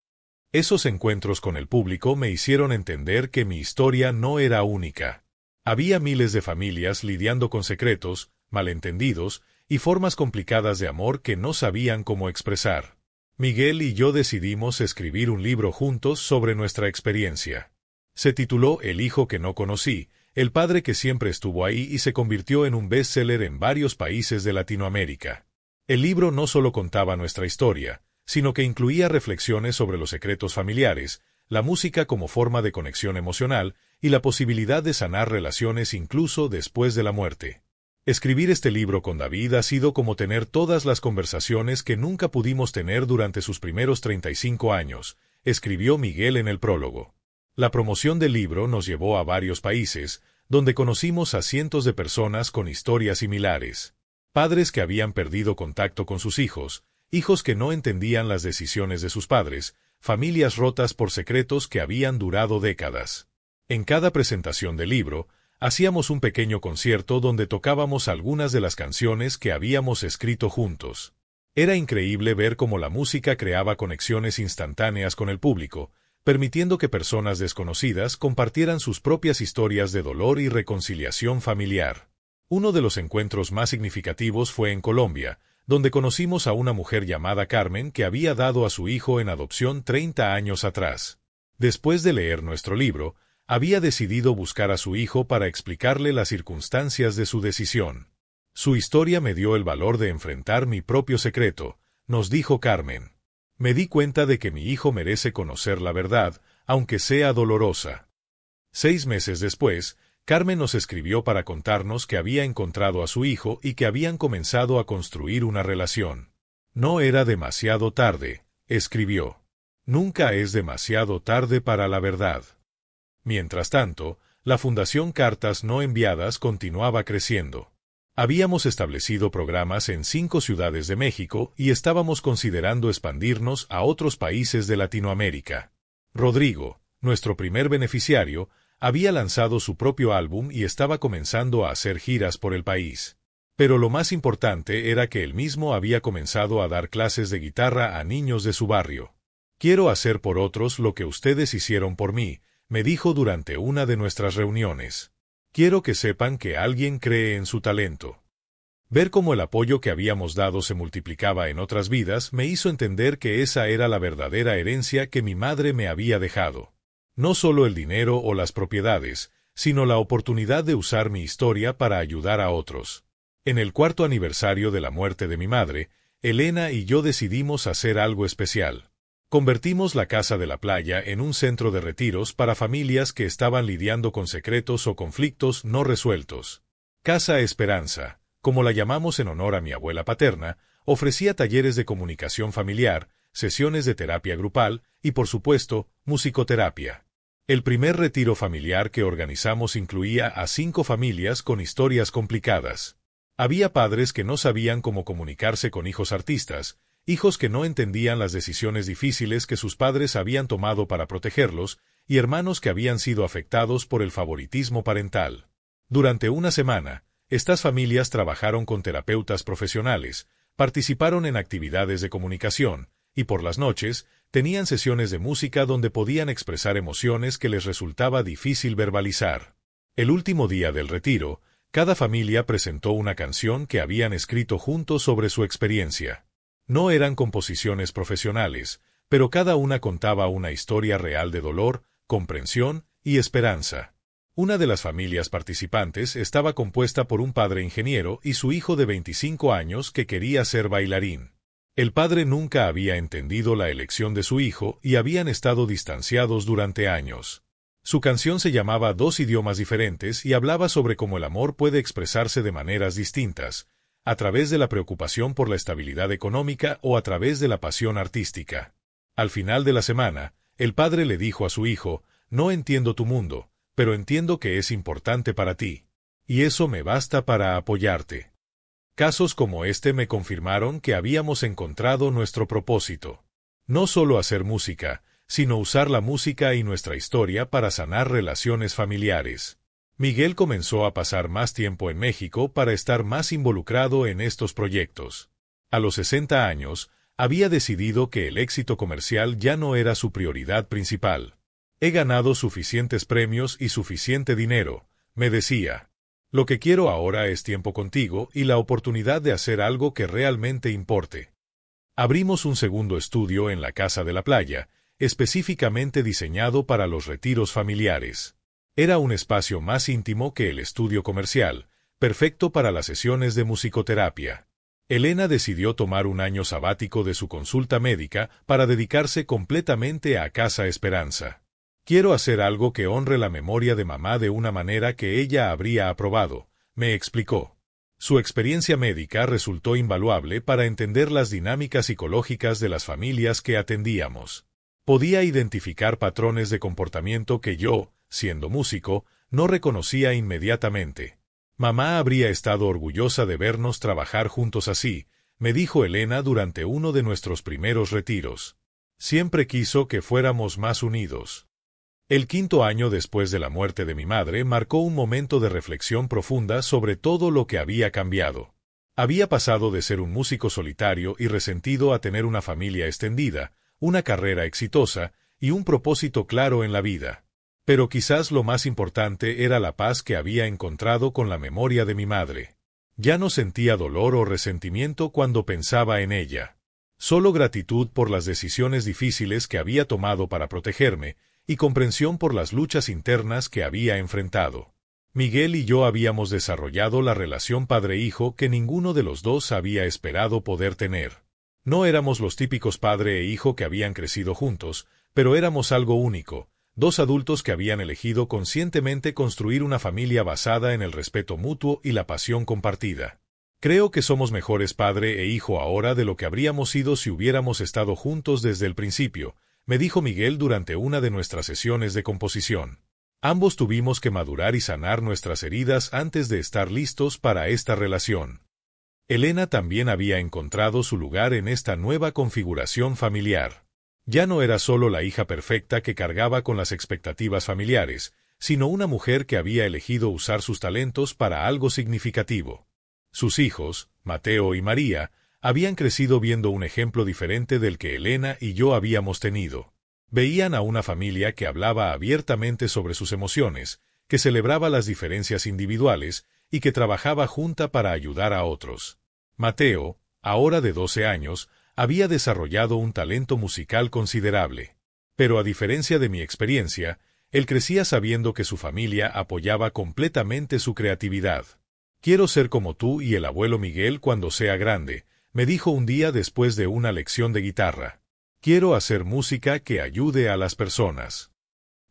Esos encuentros con el público me hicieron entender que mi historia no era única. Había miles de familias lidiando con secretos, malentendidos y formas complicadas de amor que no sabían cómo expresar. Miguel y yo decidimos escribir un libro juntos sobre nuestra experiencia. Se tituló El hijo que no conocí, el padre que siempre estuvo ahí y se convirtió en un bestseller en varios países de Latinoamérica. El libro no solo contaba nuestra historia, sino que incluía reflexiones sobre los secretos familiares, la música como forma de conexión emocional y la posibilidad de sanar relaciones incluso después de la muerte. Escribir este libro con David ha sido como tener todas las conversaciones que nunca pudimos tener durante sus primeros 35 años, escribió Miguel en el prólogo. La promoción del libro nos llevó a varios países, donde conocimos a cientos de personas con historias similares. Padres que habían perdido contacto con sus hijos, hijos que no entendían las decisiones de sus padres, familias rotas por secretos que habían durado décadas. En cada presentación del libro, hacíamos un pequeño concierto donde tocábamos algunas de las canciones que habíamos escrito juntos. Era increíble ver cómo la música creaba conexiones instantáneas con el público, permitiendo que personas desconocidas compartieran sus propias historias de dolor y reconciliación familiar. Uno de los encuentros más significativos fue en Colombia, donde conocimos a una mujer llamada Carmen que había dado a su hijo en adopción 30 años atrás. Después de leer nuestro libro, había decidido buscar a su hijo para explicarle las circunstancias de su decisión. Su historia me dio el valor de enfrentar mi propio secreto, nos dijo Carmen. Me di cuenta de que mi hijo merece conocer la verdad, aunque sea dolorosa. 6 meses después, Carmen nos escribió para contarnos que había encontrado a su hijo y que habían comenzado a construir una relación. No era demasiado tarde, escribió. Nunca es demasiado tarde para la verdad. Mientras tanto, la Fundación Cartas No Enviadas continuaba creciendo. Habíamos establecido programas en 5 ciudades de México y estábamos considerando expandirnos a otros países de Latinoamérica. Rodrigo, nuestro primer beneficiario, había lanzado su propio álbum y estaba comenzando a hacer giras por el país. Pero lo más importante era que él mismo había comenzado a dar clases de guitarra a niños de su barrio. Quiero hacer por otros lo que ustedes hicieron por mí, me dijo durante una de nuestras reuniones. Quiero que sepan que alguien cree en su talento. Ver cómo el apoyo que habíamos dado se multiplicaba en otras vidas me hizo entender que esa era la verdadera herencia que mi madre me había dejado. No solo el dinero o las propiedades, sino la oportunidad de usar mi historia para ayudar a otros. En el 4º aniversario de la muerte de mi madre, Elena y yo decidimos hacer algo especial. Convertimos la Casa de la Playa en un centro de retiros para familias que estaban lidiando con secretos o conflictos no resueltos. Casa Esperanza, como la llamamos en honor a mi abuela paterna, ofrecía talleres de comunicación familiar, sesiones de terapia grupal y, por supuesto, musicoterapia. El primer retiro familiar que organizamos incluía a 5 familias con historias complicadas. Había padres que no sabían cómo comunicarse con hijos artistas, hijos que no entendían las decisiones difíciles que sus padres habían tomado para protegerlos, y hermanos que habían sido afectados por el favoritismo parental. Durante una semana, estas familias trabajaron con terapeutas profesionales, participaron en actividades de comunicación, y por las noches, tenían sesiones de música donde podían expresar emociones que les resultaba difícil verbalizar. El último día del retiro, cada familia presentó una canción que habían escrito juntos sobre su experiencia. No eran composiciones profesionales, pero cada una contaba una historia real de dolor, comprensión y esperanza. Una de las familias participantes estaba compuesta por un padre ingeniero y su hijo de 25 años que quería ser bailarín. El padre nunca había entendido la elección de su hijo y habían estado distanciados durante años. Su canción se llamaba Dos idiomas diferentes y hablaba sobre cómo el amor puede expresarse de maneras distintas, a través de la preocupación por la estabilidad económica o a través de la pasión artística. Al final de la semana, el padre le dijo a su hijo: «No entiendo tu mundo, pero entiendo que es importante para ti. Y eso me basta para apoyarte». Casos como este me confirmaron que habíamos encontrado nuestro propósito. No solo hacer música, sino usar la música y nuestra historia para sanar relaciones familiares. Miguel comenzó a pasar más tiempo en México para estar más involucrado en estos proyectos. A los 60 años, había decidido que el éxito comercial ya no era su prioridad principal. «He ganado suficientes premios y suficiente dinero», me decía. «Lo que quiero ahora es tiempo contigo y la oportunidad de hacer algo que realmente importe». Abrimos un segundo estudio en la casa de la playa, específicamente diseñado para los retiros familiares. Era un espacio más íntimo que el estudio comercial, perfecto para las sesiones de musicoterapia. Elena decidió tomar un año sabático de su consulta médica para dedicarse completamente a Casa Esperanza. «Quiero hacer algo que honre la memoria de mamá de una manera que ella habría aprobado», me explicó. Su experiencia médica resultó invaluable para entender las dinámicas psicológicas de las familias que atendíamos. Podía identificar patrones de comportamiento que yo, siendo músico, no reconocía inmediatamente. «Mamá habría estado orgullosa de vernos trabajar juntos así», me dijo Elena durante uno de nuestros primeros retiros. «Siempre quiso que fuéramos más unidos». El 5º año después de la muerte de mi madre marcó un momento de reflexión profunda sobre todo lo que había cambiado. Había pasado de ser un músico solitario y resentido a tener una familia extendida, una carrera exitosa y un propósito claro en la vida. Pero quizás lo más importante era la paz que había encontrado con la memoria de mi madre. Ya no sentía dolor o resentimiento cuando pensaba en ella. Solo gratitud por las decisiones difíciles que había tomado para protegerme y comprensión por las luchas internas que había enfrentado. Miguel y yo habíamos desarrollado la relación padre-hijo que ninguno de los dos había esperado poder tener. No éramos los típicos padre e hijo que habían crecido juntos, pero éramos algo único, dos adultos que habían elegido conscientemente construir una familia basada en el respeto mutuo y la pasión compartida. «Creo que somos mejores padre e hijo ahora de lo que habríamos sido si hubiéramos estado juntos desde el principio», me dijo Miguel durante una de nuestras sesiones de composición. Ambos tuvimos que madurar y sanar nuestras heridas antes de estar listos para esta relación. Elena también había encontrado su lugar en esta nueva configuración familiar. Ya no era solo la hija perfecta que cargaba con las expectativas familiares, sino una mujer que había elegido usar sus talentos para algo significativo. Sus hijos, Mateo y María, habían crecido viendo un ejemplo diferente del que Elena y yo habíamos tenido. Veían a una familia que hablaba abiertamente sobre sus emociones, que celebraba las diferencias individuales y que trabajaba junta para ayudar a otros. Mateo, ahora de 12 años, había desarrollado un talento musical considerable. Pero a diferencia de mi experiencia, él crecía sabiendo que su familia apoyaba completamente su creatividad. «Quiero ser como tú y el abuelo Miguel cuando sea grande», me dijo un día después de una lección de guitarra. «Quiero hacer música que ayude a las personas».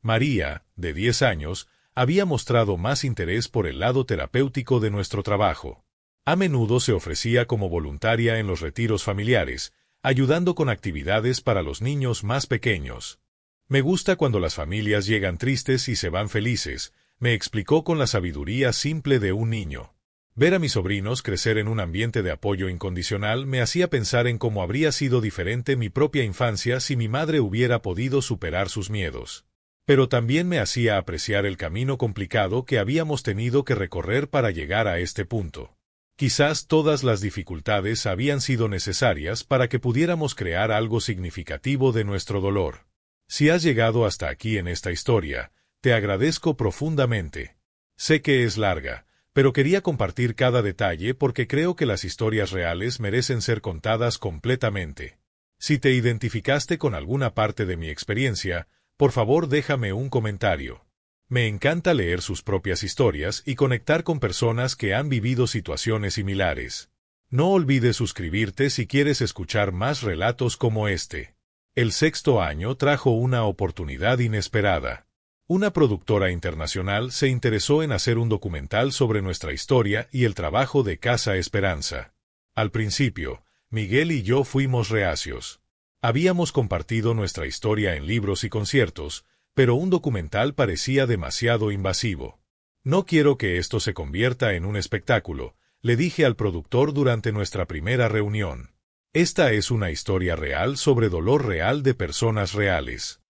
María, de 10 años, había mostrado más interés por el lado terapéutico de nuestro trabajo. A menudo se ofrecía como voluntaria en los retiros familiares, ayudando con actividades para los niños más pequeños. «Me gusta cuando las familias llegan tristes y se van felices», me explicó con la sabiduría simple de un niño. Ver a mis sobrinos crecer en un ambiente de apoyo incondicional me hacía pensar en cómo habría sido diferente mi propia infancia si mi madre hubiera podido superar sus miedos. Pero también me hacía apreciar el camino complicado que habíamos tenido que recorrer para llegar a este punto. Quizás todas las dificultades habían sido necesarias para que pudiéramos crear algo significativo de nuestro dolor. Si has llegado hasta aquí en esta historia, te agradezco profundamente. Sé que es larga, pero quería compartir cada detalle porque creo que las historias reales merecen ser contadas completamente. Si te identificaste con alguna parte de mi experiencia, por favor déjame un comentario. Me encanta leer sus propias historias y conectar con personas que han vivido situaciones similares. No olvides suscribirte si quieres escuchar más relatos como este. El 6º año trajo una oportunidad inesperada. Una productora internacional se interesó en hacer un documental sobre nuestra historia y el trabajo de Casa Esperanza. Al principio, Miguel y yo fuimos reacios. Habíamos compartido nuestra historia en libros y conciertos, pero un documental parecía demasiado invasivo. No quiero que esto se convierta en un espectáculo, le dije al productor durante nuestra primera reunión. Esta es una historia real sobre dolor real de personas reales.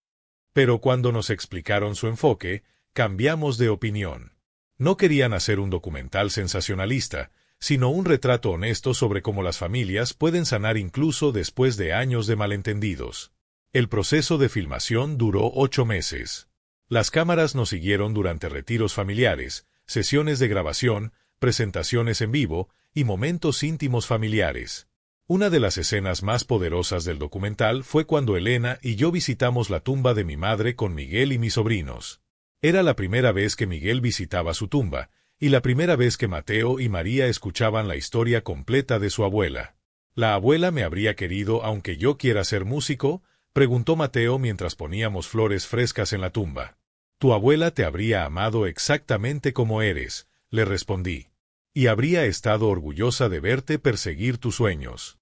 Pero cuando nos explicaron su enfoque, cambiamos de opinión. No querían hacer un documental sensacionalista, sino un retrato honesto sobre cómo las familias pueden sanar incluso después de años de malentendidos. El proceso de filmación duró 8 meses. Las cámaras nos siguieron durante retiros familiares, sesiones de grabación, presentaciones en vivo y momentos íntimos familiares. Una de las escenas más poderosas del documental fue cuando Elena y yo visitamos la tumba de mi madre con Miguel y mis sobrinos. Era la primera vez que Miguel visitaba su tumba, y la primera vez que Mateo y María escuchaban la historia completa de su abuela. ¿La abuela me habría querido aunque yo quiera ser músico?, preguntó Mateo mientras poníamos flores frescas en la tumba. Tu abuela te habría amado exactamente como eres, le respondí. Y habría estado orgullosa de verte perseguir tus sueños.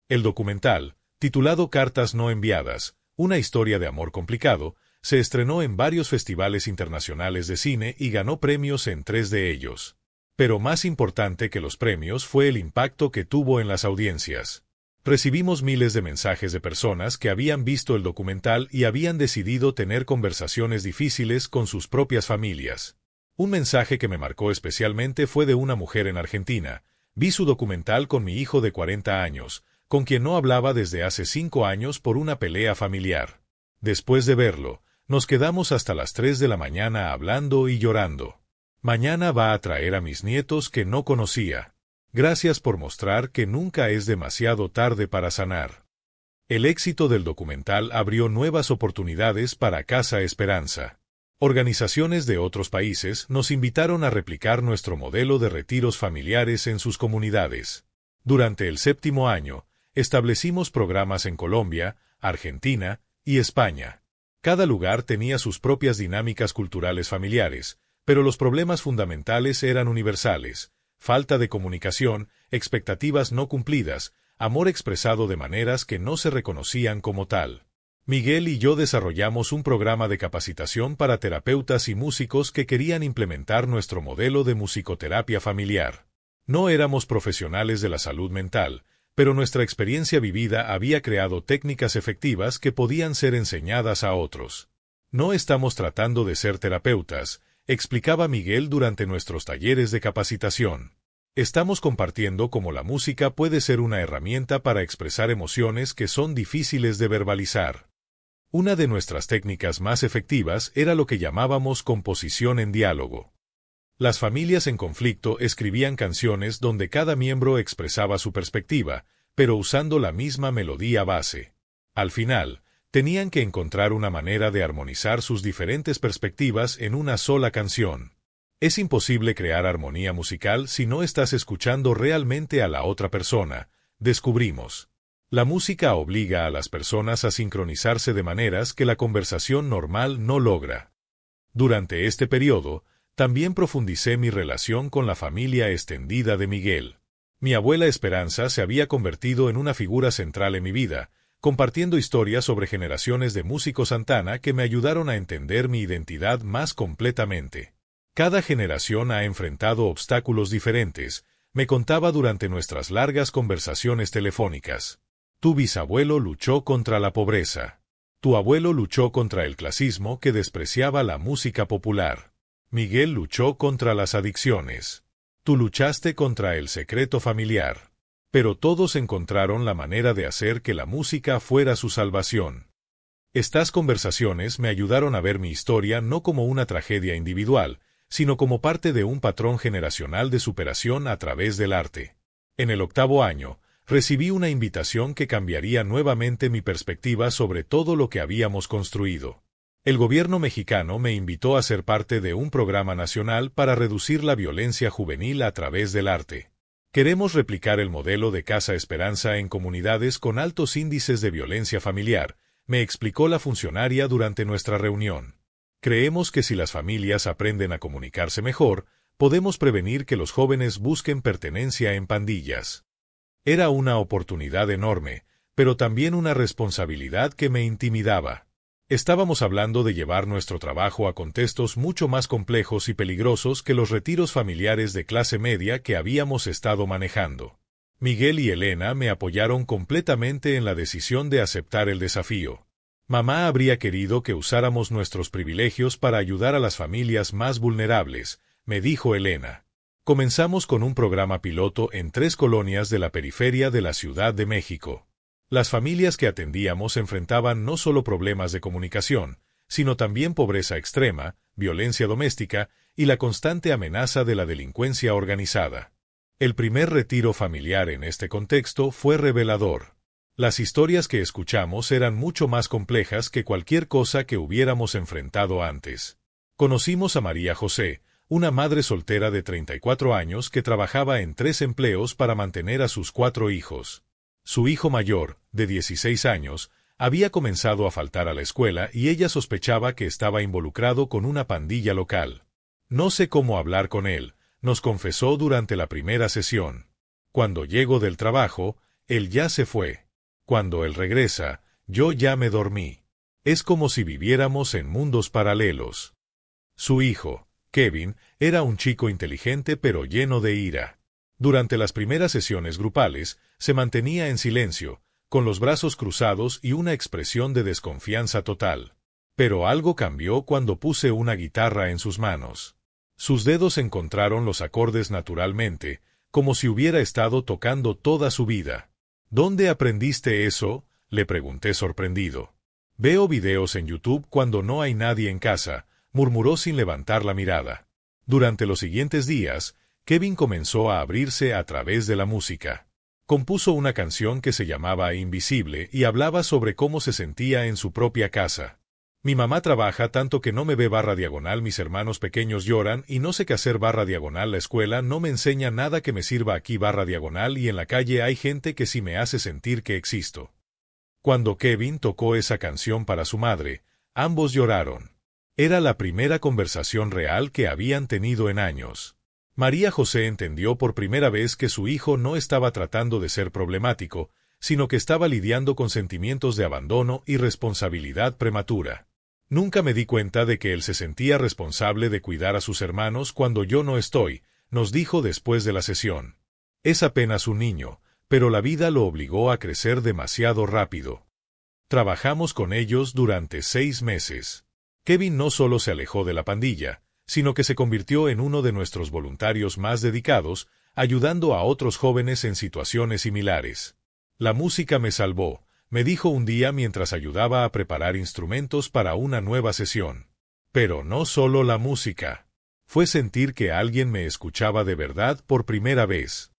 El documental, titulado Cartas no enviadas, una historia de amor complicado, se estrenó en varios festivales internacionales de cine y ganó premios en 3 de ellos. Pero más importante que los premios fue el impacto que tuvo en las audiencias. Recibimos miles de mensajes de personas que habían visto el documental y habían decidido tener conversaciones difíciles con sus propias familias. Un mensaje que me marcó especialmente fue de una mujer en Argentina. Vi su documental con mi hijo de 40 años, con quien no hablaba desde hace 5 años por una pelea familiar. Después de verlo, nos quedamos hasta las 3 de la mañana hablando y llorando. Mañana va a traer a mis nietos que no conocía. Gracias por mostrar que nunca es demasiado tarde para sanar. El éxito del documental abrió nuevas oportunidades para Casa Esperanza. Organizaciones de otros países nos invitaron a replicar nuestro modelo de retiros familiares en sus comunidades. Durante el 7º año, establecimos programas en Colombia, Argentina y España. Cada lugar tenía sus propias dinámicas culturales familiares, pero los problemas fundamentales eran universales: falta de comunicación, expectativas no cumplidas, amor expresado de maneras que no se reconocían como tal. Miguel y yo desarrollamos un programa de capacitación para terapeutas y músicos que querían implementar nuestro modelo de musicoterapia familiar. No éramos profesionales de la salud mental, pero nuestra experiencia vivida había creado técnicas efectivas que podían ser enseñadas a otros. No estamos tratando de ser terapeutas, explicaba Miguel durante nuestros talleres de capacitación. Estamos compartiendo cómo la música puede ser una herramienta para expresar emociones que son difíciles de verbalizar. Una de nuestras técnicas más efectivas era lo que llamábamos composición en diálogo. Las familias en conflicto escribían canciones donde cada miembro expresaba su perspectiva, pero usando la misma melodía base. Al final, tenían que encontrar una manera de armonizar sus diferentes perspectivas en una sola canción. Es imposible crear armonía musical si no estás escuchando realmente a la otra persona, descubrimos. La música obliga a las personas a sincronizarse de maneras que la conversación normal no logra. Durante este periodo, también profundicé mi relación con la familia extendida de Miguel. Mi abuela Esperanza se había convertido en una figura central en mi vida, compartiendo historias sobre generaciones de músicos Santana que me ayudaron a entender mi identidad más completamente. Cada generación ha enfrentado obstáculos diferentes, me contaba durante nuestras largas conversaciones telefónicas. Tu bisabuelo luchó contra la pobreza. Tu abuelo luchó contra el clasismo que despreciaba la música popular. Miguel luchó contra las adicciones. Tú luchaste contra el secreto familiar. Pero todos encontraron la manera de hacer que la música fuera su salvación. Estas conversaciones me ayudaron a ver mi historia no como una tragedia individual, sino como parte de un patrón generacional de superación a través del arte. En el 8º año, recibí una invitación que cambiaría nuevamente mi perspectiva sobre todo lo que habíamos construido. El gobierno mexicano me invitó a ser parte de un programa nacional para reducir la violencia juvenil a través del arte. Queremos replicar el modelo de Casa Esperanza en comunidades con altos índices de violencia familiar, me explicó la funcionaria durante nuestra reunión. Creemos que si las familias aprenden a comunicarse mejor, podemos prevenir que los jóvenes busquen pertenencia en pandillas. Era una oportunidad enorme, pero también una responsabilidad que me intimidaba. Estábamos hablando de llevar nuestro trabajo a contextos mucho más complejos y peligrosos que los retiros familiares de clase media que habíamos estado manejando. Miguel y Elena me apoyaron completamente en la decisión de aceptar el desafío. Mamá habría querido que usáramos nuestros privilegios para ayudar a las familias más vulnerables, me dijo Elena. Comenzamos con un programa piloto en 3 colonias de la periferia de la Ciudad de México. Las familias que atendíamos enfrentaban no solo problemas de comunicación, sino también pobreza extrema, violencia doméstica y la constante amenaza de la delincuencia organizada. El primer retiro familiar en este contexto fue revelador. Las historias que escuchamos eran mucho más complejas que cualquier cosa que hubiéramos enfrentado antes. Conocimos a María José, una madre soltera de 34 años que trabajaba en 3 empleos para mantener a sus 4 hijos. Su hijo mayor, de 16 años, había comenzado a faltar a la escuela y ella sospechaba que estaba involucrado con una pandilla local. No sé cómo hablar con él, nos confesó durante la primera sesión. Cuando llego del trabajo, él ya se fue. Cuando él regresa, yo ya me dormí. Es como si viviéramos en mundos paralelos. Su hijo, Kevin, era un chico inteligente pero lleno de ira. Durante las primeras sesiones grupales, se mantenía en silencio, con los brazos cruzados y una expresión de desconfianza total. Pero algo cambió cuando puse una guitarra en sus manos. Sus dedos encontraron los acordes naturalmente, como si hubiera estado tocando toda su vida. ¿Dónde aprendiste eso?, le pregunté sorprendido. Veo videos en YouTube cuando no hay nadie en casa, murmuró sin levantar la mirada. Durante los siguientes días, Kevin comenzó a abrirse a través de la música. Compuso una canción que se llamaba Invisible y hablaba sobre cómo se sentía en su propia casa. Mi mamá trabaja tanto que no me ve /, mis hermanos pequeños lloran y no sé qué hacer /, la escuela no me enseña nada que me sirva aquí / y en la calle hay gente que sí me hace sentir que existo. Cuando Kevin tocó esa canción para su madre, ambos lloraron. Era la primera conversación real que habían tenido en años. María José entendió por primera vez que su hijo no estaba tratando de ser problemático, sino que estaba lidiando con sentimientos de abandono y responsabilidad prematura. Nunca me di cuenta de que él se sentía responsable de cuidar a sus hermanos cuando yo no estoy, nos dijo después de la sesión. Es apenas un niño, pero la vida lo obligó a crecer demasiado rápido. Trabajamos con ellos durante 6 meses. Kevin no solo se alejó de la pandilla, sino que se convirtió en uno de nuestros voluntarios más dedicados, ayudando a otros jóvenes en situaciones similares. La música me salvó, me dijo un día mientras ayudaba a preparar instrumentos para una nueva sesión. Pero no solo la música. Fue sentir que alguien me escuchaba de verdad por primera vez.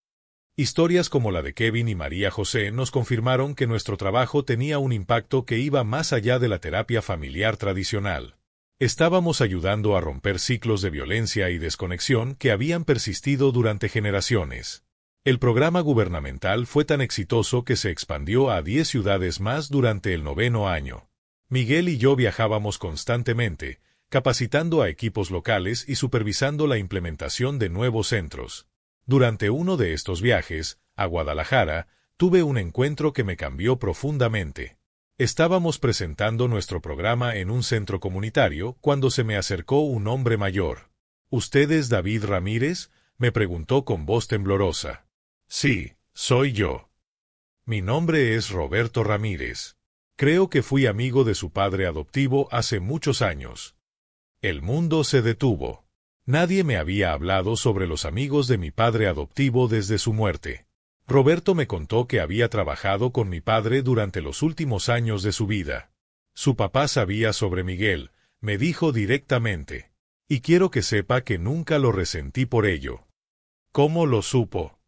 Historias como la de Kevin y María José nos confirmaron que nuestro trabajo tenía un impacto que iba más allá de la terapia familiar tradicional. Estábamos ayudando a romper ciclos de violencia y desconexión que habían persistido durante generaciones. El programa gubernamental fue tan exitoso que se expandió a 10 ciudades más durante el 9º año. Miguel y yo viajábamos constantemente, capacitando a equipos locales y supervisando la implementación de nuevos centros. Durante uno de estos viajes, a Guadalajara, tuve un encuentro que me cambió profundamente. Estábamos presentando nuestro programa en un centro comunitario cuando se me acercó un hombre mayor. ¿Usted es David Ramírez?, me preguntó con voz temblorosa. Sí, soy yo. Mi nombre es Roberto Ramírez. Creo que fui amigo de su padre adoptivo hace muchos años. El mundo se detuvo. Nadie me había hablado sobre los amigos de mi padre adoptivo desde su muerte. Roberto me contó que había trabajado con mi padre durante los últimos años de su vida. Su papá sabía sobre Miguel, me dijo directamente. Y quiero que sepa que nunca lo resentí por ello. ¿Cómo lo supo?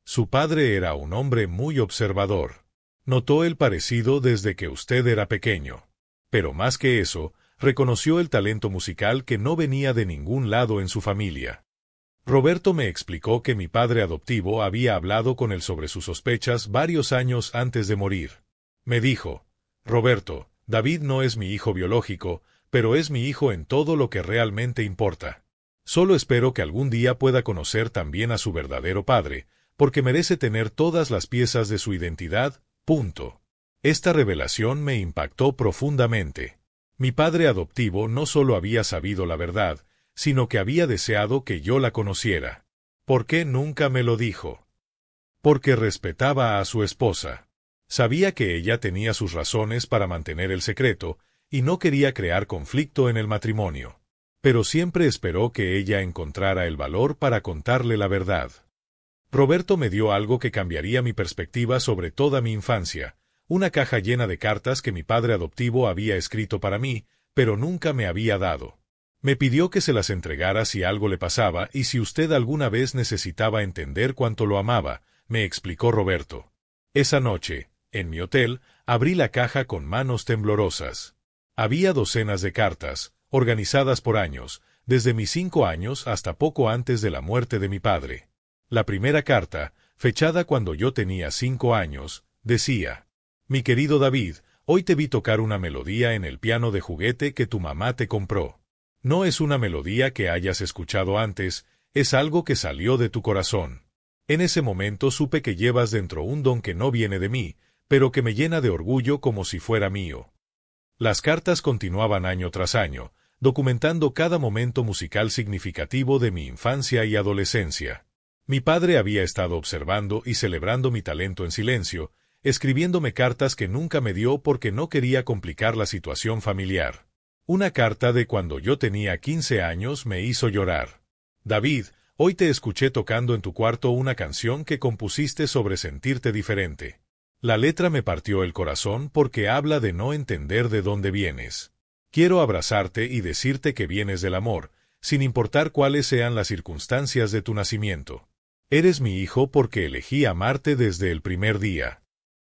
Su padre era un hombre muy observador. Notó el parecido desde que usted era pequeño. Pero más que eso, reconoció el talento musical que no venía de ningún lado en su familia. Roberto me explicó que mi padre adoptivo había hablado con él sobre sus sospechas varios años antes de morir. Me dijo, Roberto, David no es mi hijo biológico, pero es mi hijo en todo lo que realmente importa. Solo espero que algún día pueda conocer también a su verdadero padre, porque merece tener todas las piezas de su identidad, punto. Esta revelación me impactó profundamente. Mi padre adoptivo no solo había sabido la verdad, sino que había deseado que yo la conociera. ¿Por qué nunca me lo dijo? Porque respetaba a su esposa. Sabía que ella tenía sus razones para mantener el secreto, y no quería crear conflicto en el matrimonio. Pero siempre esperó que ella encontrara el valor para contarle la verdad. Roberto me dio algo que cambiaría mi perspectiva sobre toda mi infancia, una caja llena de cartas que mi padre adoptivo había escrito para mí, pero nunca me había dado. Me pidió que se las entregara si algo le pasaba y si usted alguna vez necesitaba entender cuánto lo amaba, me explicó Roberto. Esa noche, en mi hotel, abrí la caja con manos temblorosas. Había docenas de cartas, organizadas por años, desde mis 5 años hasta poco antes de la muerte de mi padre. La primera carta, fechada cuando yo tenía 5 años, decía: Mi querido David, hoy te vi tocar una melodía en el piano de juguete que tu mamá te compró. No es una melodía que hayas escuchado antes, es algo que salió de tu corazón. En ese momento supe que llevas dentro un don que no viene de mí, pero que me llena de orgullo como si fuera mío. Las cartas continuaban año tras año, documentando cada momento musical significativo de mi infancia y adolescencia. Mi padre había estado observando y celebrando mi talento en silencio, escribiéndome cartas que nunca me dio porque no quería complicar la situación familiar. Una carta de cuando yo tenía 15 años me hizo llorar. David, hoy te escuché tocando en tu cuarto una canción que compusiste sobre sentirte diferente. La letra me partió el corazón porque habla de no entender de dónde vienes. Quiero abrazarte y decirte que vienes del amor, sin importar cuáles sean las circunstancias de tu nacimiento. Eres mi hijo porque elegí amarte desde el primer día.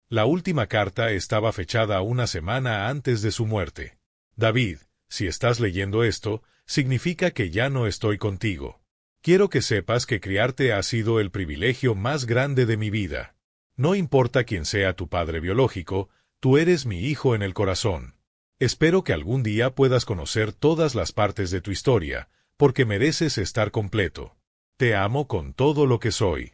La última carta estaba fechada una semana antes de su muerte. David, si estás leyendo esto, significa que ya no estoy contigo. Quiero que sepas que criarte ha sido el privilegio más grande de mi vida. No importa quién sea tu padre biológico, tú eres mi hijo en el corazón. Espero que algún día puedas conocer todas las partes de tu historia, porque mereces estar completo. Te amo con todo lo que soy.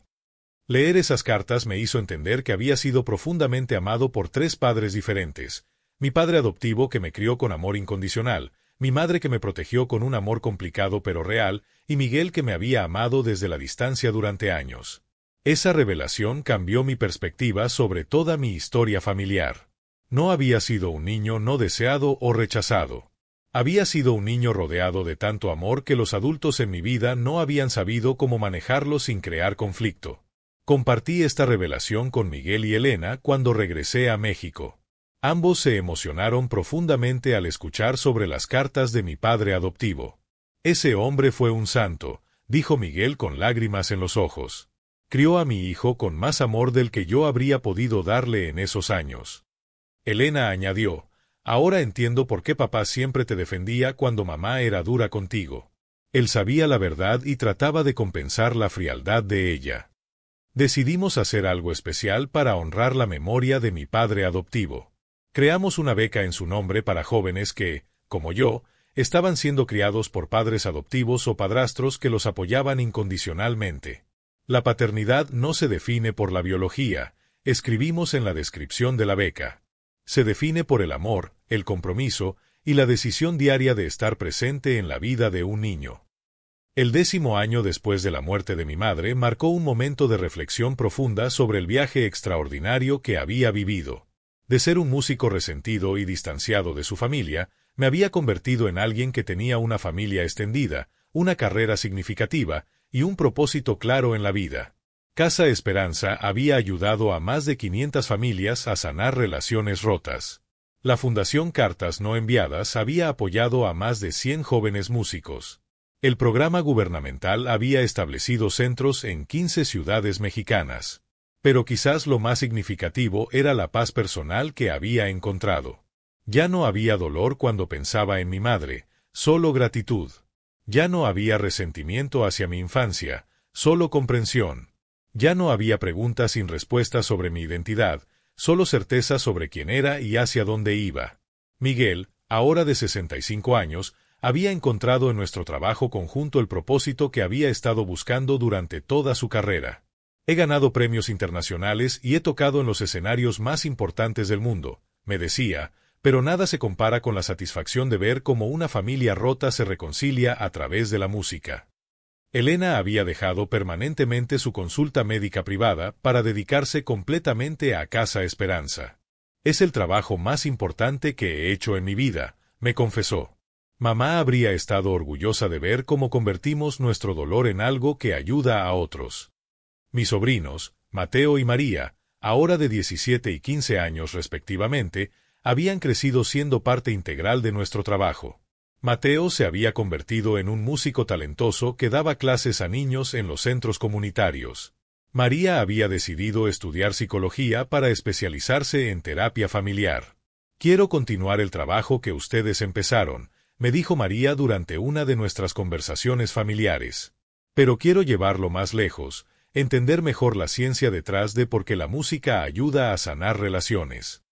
Leer esas cartas me hizo entender que había sido profundamente amado por 3 padres diferentes. Mi padre adoptivo que me crió con amor incondicional, mi madre que me protegió con un amor complicado pero real, y Miguel que me había amado desde la distancia durante años. Esa revelación cambió mi perspectiva sobre toda mi historia familiar. No había sido un niño no deseado o rechazado. Había sido un niño rodeado de tanto amor que los adultos en mi vida no habían sabido cómo manejarlo sin crear conflicto. Compartí esta revelación con Miguel y Elena cuando regresé a México. Ambos se emocionaron profundamente al escuchar sobre las cartas de mi padre adoptivo. Ese hombre fue un santo, dijo Miguel con lágrimas en los ojos. Crió a mi hijo con más amor del que yo habría podido darle en esos años. Elena añadió: Ahora entiendo por qué papá siempre te defendía cuando mamá era dura contigo. Él sabía la verdad y trataba de compensar la frialdad de ella. Decidimos hacer algo especial para honrar la memoria de mi padre adoptivo. Creamos una beca en su nombre para jóvenes que, como yo, estaban siendo criados por padres adoptivos o padrastros que los apoyaban incondicionalmente. La paternidad no se define por la biología, escribimos en la descripción de la beca. Se define por el amor, el compromiso y la decisión diaria de estar presente en la vida de un niño. El 10º año después de la muerte de mi madre marcó un momento de reflexión profunda sobre el viaje extraordinario que había vivido. De ser un músico resentido y distanciado de su familia, me había convertido en alguien que tenía una familia extendida, una carrera significativa y un propósito claro en la vida. Casa Esperanza había ayudado a más de 500 familias a sanar relaciones rotas. La Fundación Cartas No Enviadas había apoyado a más de 100 jóvenes músicos. El programa gubernamental había establecido centros en 15 ciudades mexicanas. Pero quizás lo más significativo era la paz personal que había encontrado. Ya no había dolor cuando pensaba en mi madre, solo gratitud. Ya no había resentimiento hacia mi infancia, solo comprensión. Ya no había preguntas sin respuestas sobre mi identidad, solo certeza sobre quién era y hacia dónde iba. Miguel, ahora de 65 años, había encontrado en nuestro trabajo conjunto el propósito que había estado buscando durante toda su carrera. He ganado premios internacionales y he tocado en los escenarios más importantes del mundo, me decía, pero nada se compara con la satisfacción de ver cómo una familia rota se reconcilia a través de la música. Elena había dejado permanentemente su consulta médica privada para dedicarse completamente a Casa Esperanza. Es el trabajo más importante que he hecho en mi vida, me confesó. Mamá habría estado orgullosa de ver cómo convertimos nuestro dolor en algo que ayuda a otros. Mis sobrinos, Mateo y María, ahora de 17 y 15 años respectivamente, habían crecido siendo parte integral de nuestro trabajo. Mateo se había convertido en un músico talentoso que daba clases a niños en los centros comunitarios. María había decidido estudiar psicología para especializarse en terapia familiar. Quiero continuar el trabajo que ustedes empezaron, me dijo María durante una de nuestras conversaciones familiares. Pero quiero llevarlo más lejos, entender mejor la ciencia detrás de por qué la música ayuda a sanar relaciones.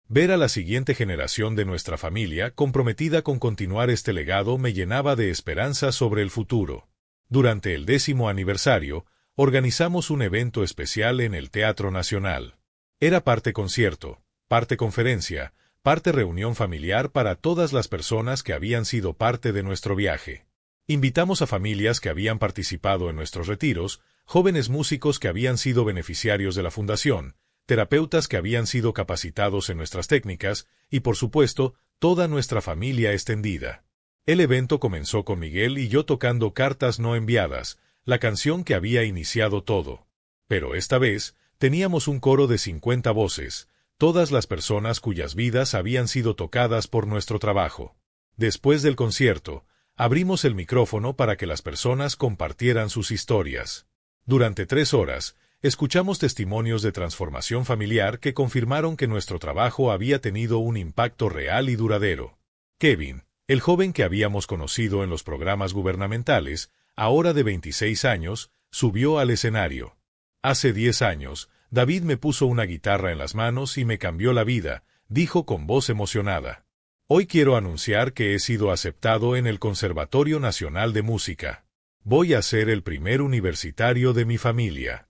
Ver a la siguiente generación de nuestra familia comprometida con continuar este legado me llenaba de esperanza sobre el futuro. Durante el 10º aniversario, organizamos un evento especial en el Teatro Nacional. Era parte concierto, parte conferencia, parte reunión familiar para todas las personas que habían sido parte de nuestro viaje. Invitamos a familias que habían participado en nuestros retiros, jóvenes músicos que habían sido beneficiarios de la fundación, terapeutas que habían sido capacitados en nuestras técnicas y, por supuesto, toda nuestra familia extendida. El evento comenzó con Miguel y yo tocando Cartas no enviadas, la canción que había iniciado todo. Pero esta vez, teníamos un coro de 50 voces, todas las personas cuyas vidas habían sido tocadas por nuestro trabajo. Después del concierto, abrimos el micrófono para que las personas compartieran sus historias. Durante 3 horas, escuchamos testimonios de transformación familiar que confirmaron que nuestro trabajo había tenido un impacto real y duradero. Kevin, el joven que habíamos conocido en los programas gubernamentales, ahora de 26 años, subió al escenario. Hace 10 años, David me puso una guitarra en las manos y me cambió la vida, dijo con voz emocionada. Hoy quiero anunciar que he sido aceptado en el Conservatorio Nacional de Música. Voy a ser el primer universitario de mi familia.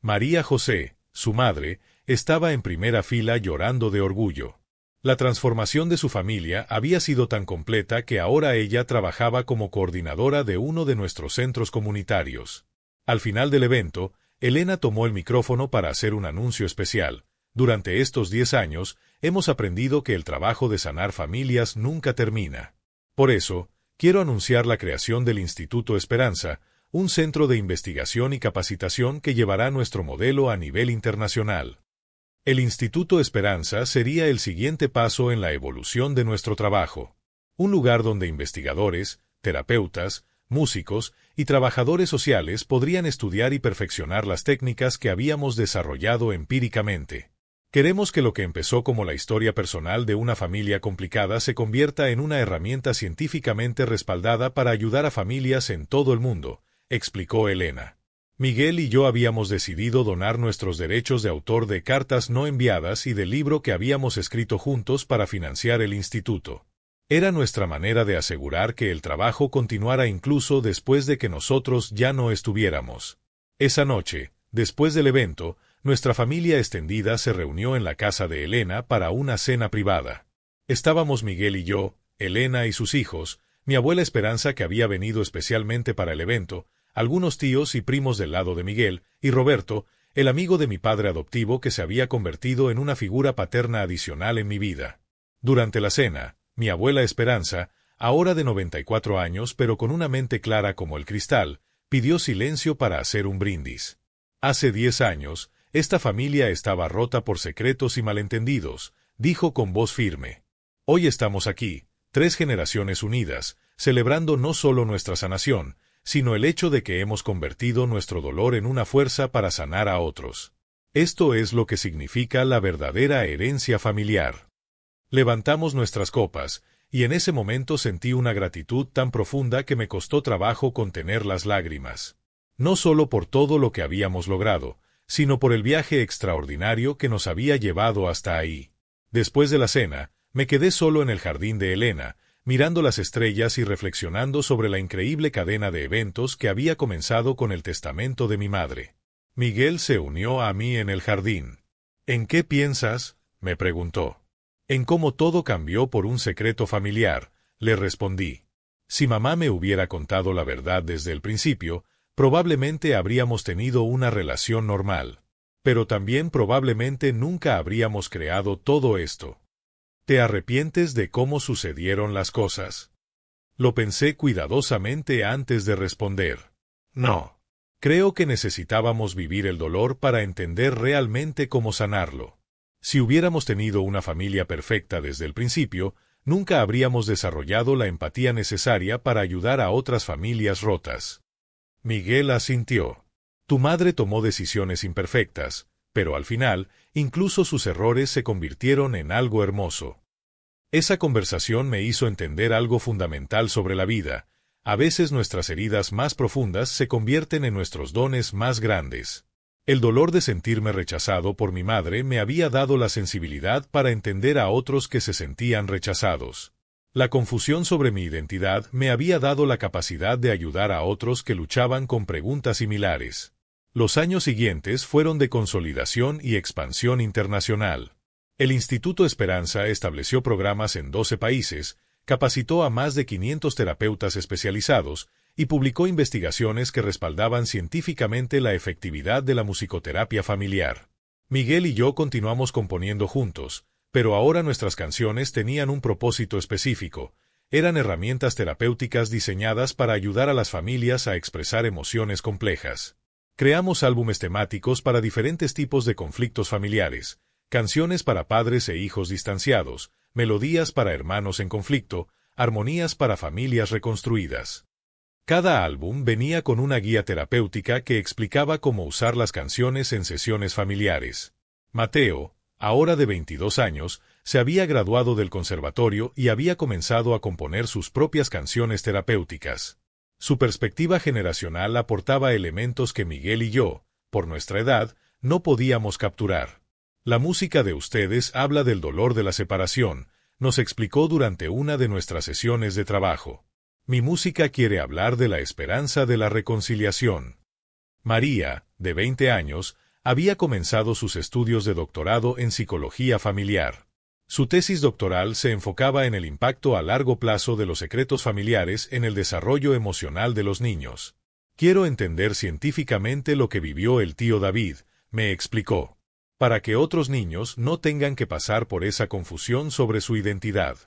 María José, su madre, estaba en primera fila llorando de orgullo. La transformación de su familia había sido tan completa que ahora ella trabajaba como coordinadora de uno de nuestros centros comunitarios. Al final del evento, Elena tomó el micrófono para hacer un anuncio especial. Durante estos 10 años, hemos aprendido que el trabajo de sanar familias nunca termina. Por eso, quiero anunciar la creación del Instituto Esperanza, un centro de investigación y capacitación que llevará nuestro modelo a nivel internacional. El Instituto Esperanza sería el siguiente paso en la evolución de nuestro trabajo. Un lugar donde investigadores, terapeutas, músicos y trabajadores sociales podrían estudiar y perfeccionar las técnicas que habíamos desarrollado empíricamente. Queremos que lo que empezó como la historia personal de una familia complicada se convierta en una herramienta científicamente respaldada para ayudar a familias en todo el mundo, explicó Elena. Miguel y yo habíamos decidido donar nuestros derechos de autor de Cartas no enviadas y del libro que habíamos escrito juntos para financiar el instituto. Era nuestra manera de asegurar que el trabajo continuara incluso después de que nosotros ya no estuviéramos. Esa noche, después del evento, nuestra familia extendida se reunió en la casa de Elena para una cena privada. Estábamos Miguel y yo, Elena y sus hijos, mi abuela Esperanza que había venido especialmente para el evento, algunos tíos y primos del lado de Miguel, y Roberto, el amigo de mi padre adoptivo que se había convertido en una figura paterna adicional en mi vida. Durante la cena, mi abuela Esperanza, ahora de 94 años pero con una mente clara como el cristal, pidió silencio para hacer un brindis. Hace 10 años, esta familia estaba rota por secretos y malentendidos, dijo con voz firme. Hoy estamos aquí, 3 generaciones unidas, celebrando no solo nuestra sanación, sino el hecho de que hemos convertido nuestro dolor en una fuerza para sanar a otros. Esto es lo que significa la verdadera herencia familiar. Levantamos nuestras copas, y en ese momento sentí una gratitud tan profunda que me costó trabajo contener las lágrimas. No solo por todo lo que habíamos logrado, sino por el viaje extraordinario que nos había llevado hasta ahí. Después de la cena, Me quedé solo en el jardín de Elena, mirando las estrellas y reflexionando sobre la increíble cadena de eventos que había comenzado con el testamento de mi madre. Miguel se unió a mí en el jardín. ¿En qué piensas?, me preguntó. En cómo todo cambió por un secreto familiar, le respondí. Si mamá me hubiera contado la verdad desde el principio, probablemente habríamos tenido una relación normal. Pero también probablemente nunca habríamos creado todo esto. ¿Te arrepientes de cómo sucedieron las cosas? Lo pensé cuidadosamente antes de responder. No. Creo que necesitábamos vivir el dolor para entender realmente cómo sanarlo. Si hubiéramos tenido una familia perfecta desde el principio, nunca habríamos desarrollado la empatía necesaria para ayudar a otras familias rotas. Miguel asintió. Tu madre tomó decisiones imperfectas, pero al final, incluso sus errores se convirtieron en algo hermoso. Esa conversación me hizo entender algo fundamental sobre la vida. A veces nuestras heridas más profundas se convierten en nuestros dones más grandes. El dolor de sentirme rechazado por mi madre me había dado la sensibilidad para entender a otros que se sentían rechazados. La confusión sobre mi identidad me había dado la capacidad de ayudar a otros que luchaban con preguntas similares. Los años siguientes fueron de consolidación y expansión internacional. El Instituto Esperanza estableció programas en 12 países, capacitó a más de 500 terapeutas especializados y publicó investigaciones que respaldaban científicamente la efectividad de la musicoterapia familiar. Miguel y yo continuamos componiendo juntos, pero ahora nuestras canciones tenían un propósito específico. Eran herramientas terapéuticas diseñadas para ayudar a las familias a expresar emociones complejas. Creamos álbumes temáticos para diferentes tipos de conflictos familiares, canciones para padres e hijos distanciados, melodías para hermanos en conflicto, armonías para familias reconstruidas. Cada álbum venía con una guía terapéutica que explicaba cómo usar las canciones en sesiones familiares. Mateo, ahora de 22 años, se había graduado del conservatorio y había comenzado a componer sus propias canciones terapéuticas. Su perspectiva generacional aportaba elementos que Miguel y yo, por nuestra edad, no podíamos capturar. La música de ustedes habla del dolor de la separación, nos explicó durante una de nuestras sesiones de trabajo. Mi música quiere hablar de la esperanza de la reconciliación. María, de 20 años, había comenzado sus estudios de doctorado en psicología familiar. Su tesis doctoral se enfocaba en el impacto a largo plazo de los secretos familiares en el desarrollo emocional de los niños. Quiero entender científicamente lo que vivió el tío David, me explicó, para que otros niños no tengan que pasar por esa confusión sobre su identidad.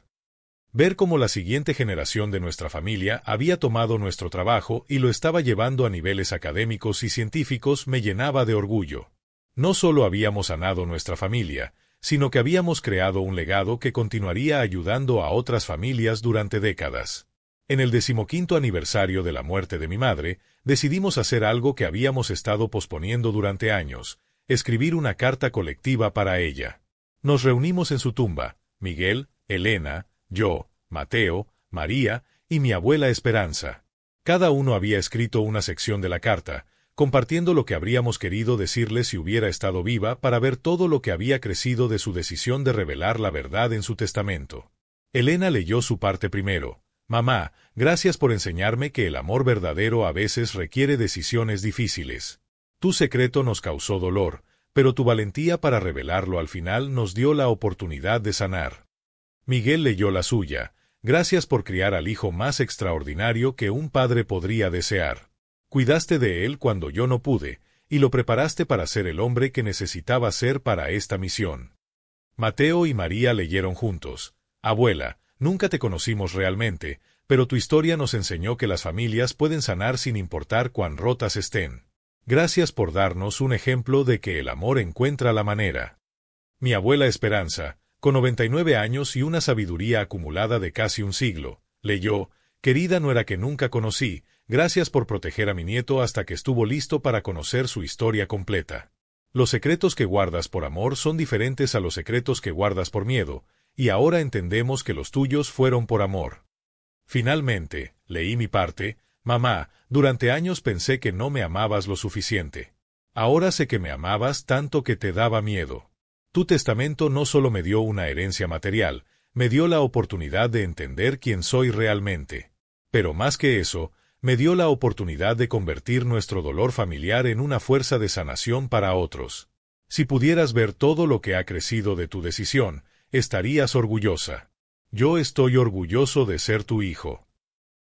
Ver cómo la siguiente generación de nuestra familia había tomado nuestro trabajo y lo estaba llevando a niveles académicos y científicos me llenaba de orgullo. No solo habíamos sanado nuestra familia, sino que habíamos creado un legado que continuaría ayudando a otras familias durante décadas. En el 15º aniversario de la muerte de mi madre, decidimos hacer algo que habíamos estado posponiendo durante años, escribir una carta colectiva para ella. Nos reunimos en su tumba, Miguel, Elena, yo, Mateo, María y mi abuela Esperanza. Cada uno había escrito una sección de la carta, compartiendo lo que habríamos querido decirle si hubiera estado viva para ver todo lo que había crecido de su decisión de revelar la verdad en su testamento. Elena leyó su parte primero. Mamá, gracias por enseñarme que el amor verdadero a veces requiere decisiones difíciles. Tu secreto nos causó dolor, pero tu valentía para revelarlo al final nos dio la oportunidad de sanar. Miguel leyó la suya. Gracias por criar al hijo más extraordinario que un padre podría desear. Cuidaste de él cuando yo no pude, y lo preparaste para ser el hombre que necesitaba ser para esta misión. Mateo y María leyeron juntos. Abuela, nunca te conocimos realmente, pero tu historia nos enseñó que las familias pueden sanar sin importar cuán rotas estén. Gracias por darnos un ejemplo de que el amor encuentra la manera. Mi abuela Esperanza, con 99 años y una sabiduría acumulada de casi un siglo, leyó, querida nuera que nunca conocí, gracias por proteger a mi nieto hasta que estuvo listo para conocer su historia completa. Los secretos que guardas por amor son diferentes a los secretos que guardas por miedo, y ahora entendemos que los tuyos fueron por amor. Finalmente, leí mi parte, mamá, durante años pensé que no me amabas lo suficiente. Ahora sé que me amabas tanto que te daba miedo. Tu testamento no solo me dio una herencia material, me dio la oportunidad de entender quién soy realmente. Pero más que eso, me dio la oportunidad de convertir nuestro dolor familiar en una fuerza de sanación para otros. Si pudieras ver todo lo que ha crecido de tu decisión, estarías orgullosa. Yo estoy orgulloso de ser tu hijo.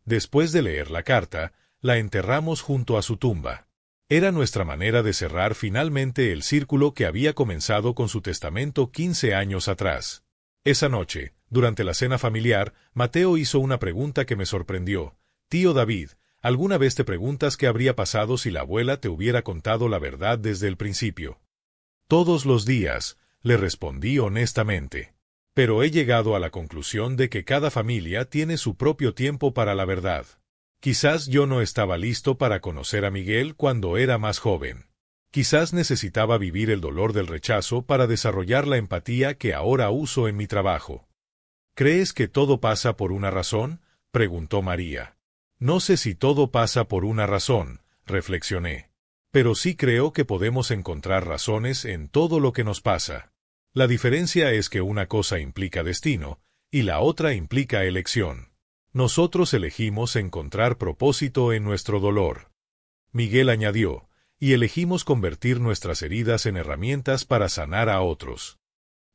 Después de leer la carta, la enterramos junto a su tumba. Era nuestra manera de cerrar finalmente el círculo que había comenzado con su testamento 15 años atrás. Esa noche, durante la cena familiar, Mateo hizo una pregunta que me sorprendió. «Tío David, ¿alguna vez te preguntas qué habría pasado si la abuela te hubiera contado la verdad desde el principio?» «Todos los días», le respondí honestamente. Pero he llegado a la conclusión de que cada familia tiene su propio tiempo para la verdad. Quizás yo no estaba listo para conocer a Miguel cuando era más joven. Quizás necesitaba vivir el dolor del rechazo para desarrollar la empatía que ahora uso en mi trabajo. ¿Crees que todo pasa por una razón?, preguntó María. No sé si todo pasa por una razón, reflexioné. Pero sí creo que podemos encontrar razones en todo lo que nos pasa. La diferencia es que una cosa implica destino, y la otra implica elección. Nosotros elegimos encontrar propósito en nuestro dolor. Miguel añadió, y elegimos convertir nuestras heridas en herramientas para sanar a otros.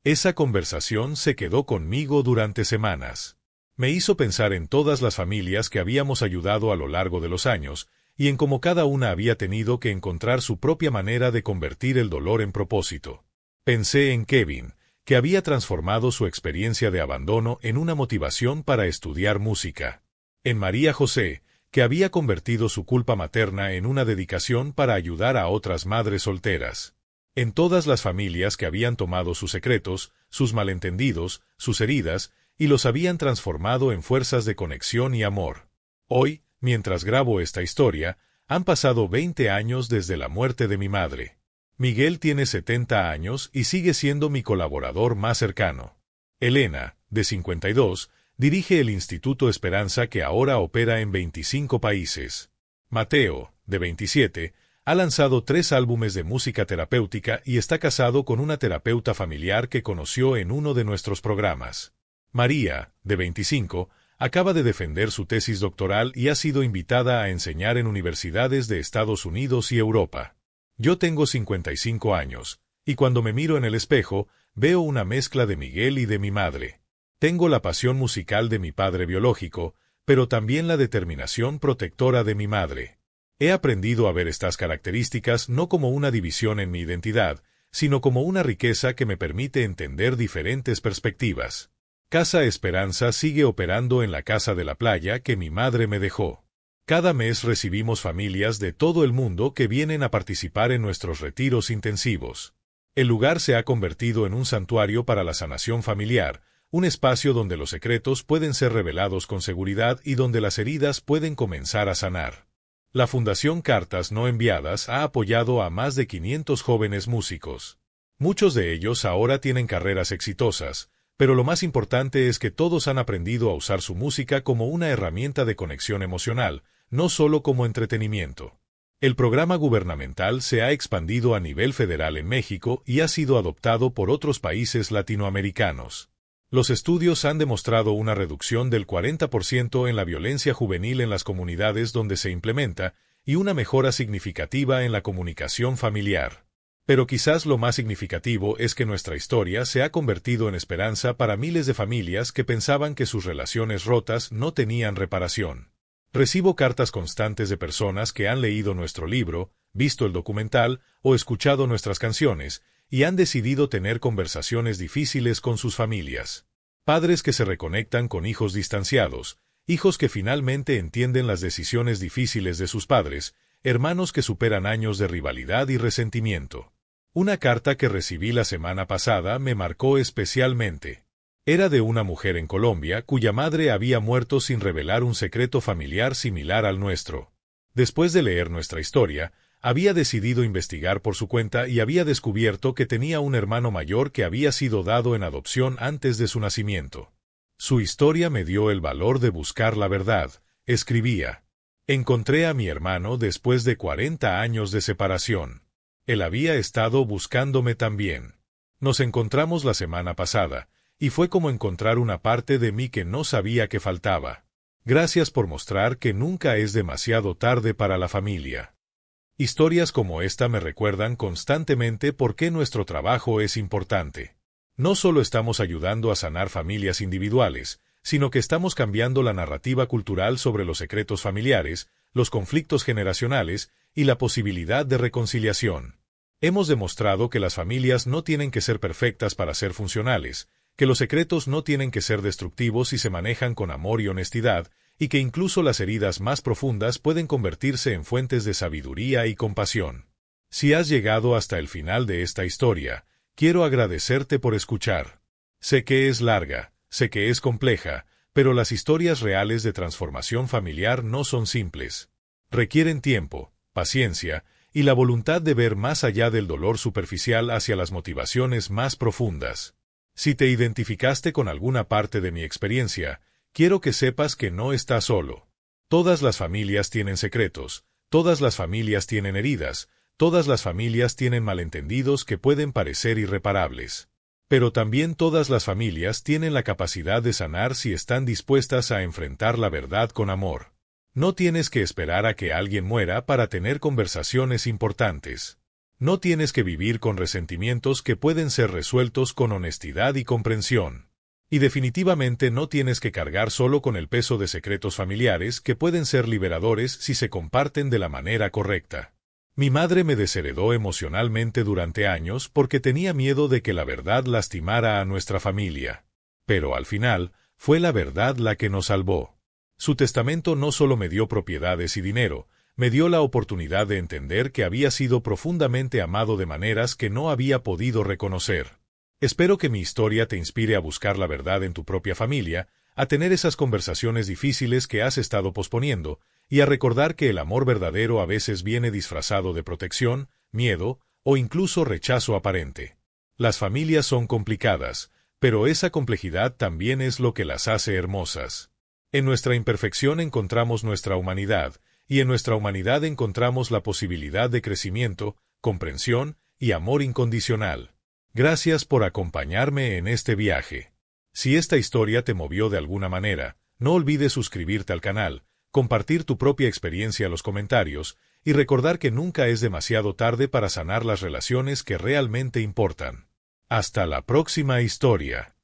Esa conversación se quedó conmigo durante semanas. Me hizo pensar en todas las familias que habíamos ayudado a lo largo de los años, y en cómo cada una había tenido que encontrar su propia manera de convertir el dolor en propósito. Pensé en Kevin, que había transformado su experiencia de abandono en una motivación para estudiar música. En María José, que había convertido su culpa materna en una dedicación para ayudar a otras madres solteras. En todas las familias que habían tomado sus secretos, sus malentendidos, sus heridas, y los habían transformado en fuerzas de conexión y amor. Hoy, mientras grabo esta historia, han pasado 20 años desde la muerte de mi madre. Miguel tiene 70 años y sigue siendo mi colaborador más cercano. Elena, de 52, dirige el Instituto Esperanza que ahora opera en 25 países. Mateo, de 27, ha lanzado 3 álbumes de música terapéutica y está casado con una terapeuta familiar que conoció en uno de nuestros programas. María, de 25, acaba de defender su tesis doctoral y ha sido invitada a enseñar en universidades de Estados Unidos y Europa. Yo tengo 55 años, y cuando me miro en el espejo, veo una mezcla de Miguel y de mi madre. Tengo la pasión musical de mi padre biológico, pero también la determinación protectora de mi madre. He aprendido a ver estas características no como una división en mi identidad, sino como una riqueza que me permite entender diferentes perspectivas. Casa Esperanza sigue operando en la casa de la playa que mi madre me dejó. Cada mes recibimos familias de todo el mundo que vienen a participar en nuestros retiros intensivos. El lugar se ha convertido en un santuario para la sanación familiar, un espacio donde los secretos pueden ser revelados con seguridad y donde las heridas pueden comenzar a sanar. La Fundación Cartas No Enviadas ha apoyado a más de 500 jóvenes músicos. Muchos de ellos ahora tienen carreras exitosas, pero lo más importante es que todos han aprendido a usar su música como una herramienta de conexión emocional, no solo como entretenimiento. El programa gubernamental se ha expandido a nivel federal en México y ha sido adoptado por otros países latinoamericanos. Los estudios han demostrado una reducción del 40% en la violencia juvenil en las comunidades donde se implementa y una mejora significativa en la comunicación familiar. Pero quizás lo más significativo es que nuestra historia se ha convertido en esperanza para miles de familias que pensaban que sus relaciones rotas no tenían reparación. Recibo cartas constantes de personas que han leído nuestro libro, visto el documental o escuchado nuestras canciones, y han decidido tener conversaciones difíciles con sus familias. Padres que se reconectan con hijos distanciados, hijos que finalmente entienden las decisiones difíciles de sus padres, hermanos que superan años de rivalidad y resentimiento. Una carta que recibí la semana pasada me marcó especialmente. Era de una mujer en Colombia cuya madre había muerto sin revelar un secreto familiar similar al nuestro. Después de leer nuestra historia, había decidido investigar por su cuenta y había descubierto que tenía un hermano mayor que había sido dado en adopción antes de su nacimiento. Su historia me dio el valor de buscar la verdad, escribía. Encontré a mi hermano después de 40 años de separación. Él había estado buscándome también. Nos encontramos la semana pasada, y fue como encontrar una parte de mí que no sabía que faltaba. Gracias por mostrar que nunca es demasiado tarde para la familia. Historias como esta me recuerdan constantemente por qué nuestro trabajo es importante. No solo estamos ayudando a sanar familias individuales, sino que estamos cambiando la narrativa cultural sobre los secretos familiares, los conflictos generacionales y la posibilidad de reconciliación. Hemos demostrado que las familias no tienen que ser perfectas para ser funcionales, que los secretos no tienen que ser destructivos si se manejan con amor y honestidad, y que incluso las heridas más profundas pueden convertirse en fuentes de sabiduría y compasión. Si has llegado hasta el final de esta historia, quiero agradecerte por escuchar. Sé que es larga, sé que es compleja, pero las historias reales de transformación familiar no son simples. Requieren tiempo, paciencia, y la voluntad de ver más allá del dolor superficial hacia las motivaciones más profundas. Si te identificaste con alguna parte de mi experiencia, quiero que sepas que no estás solo. Todas las familias tienen secretos, todas las familias tienen heridas, todas las familias tienen malentendidos que pueden parecer irreparables. Pero también todas las familias tienen la capacidad de sanar si están dispuestas a enfrentar la verdad con amor. No tienes que esperar a que alguien muera para tener conversaciones importantes. No tienes que vivir con resentimientos que pueden ser resueltos con honestidad y comprensión. Y definitivamente no tienes que cargar solo con el peso de secretos familiares que pueden ser liberadores si se comparten de la manera correcta. Mi madre me desheredó emocionalmente durante años porque tenía miedo de que la verdad lastimara a nuestra familia. Pero al final, fue la verdad la que nos salvó. Su testamento no solo me dio propiedades y dinero, me dio la oportunidad de entender que había sido profundamente amado de maneras que no había podido reconocer. Espero que mi historia te inspire a buscar la verdad en tu propia familia, a tener esas conversaciones difíciles que has estado posponiendo, y a recordar que el amor verdadero a veces viene disfrazado de protección, miedo o incluso rechazo aparente. Las familias son complicadas, pero esa complejidad también es lo que las hace hermosas. En nuestra imperfección encontramos nuestra humanidad, y en nuestra humanidad encontramos la posibilidad de crecimiento, comprensión y amor incondicional. Gracias por acompañarme en este viaje. Si esta historia te movió de alguna manera, no olvides suscribirte al canal, compartir tu propia experiencia en los comentarios, y recordar que nunca es demasiado tarde para sanar las relaciones que realmente importan. Hasta la próxima historia.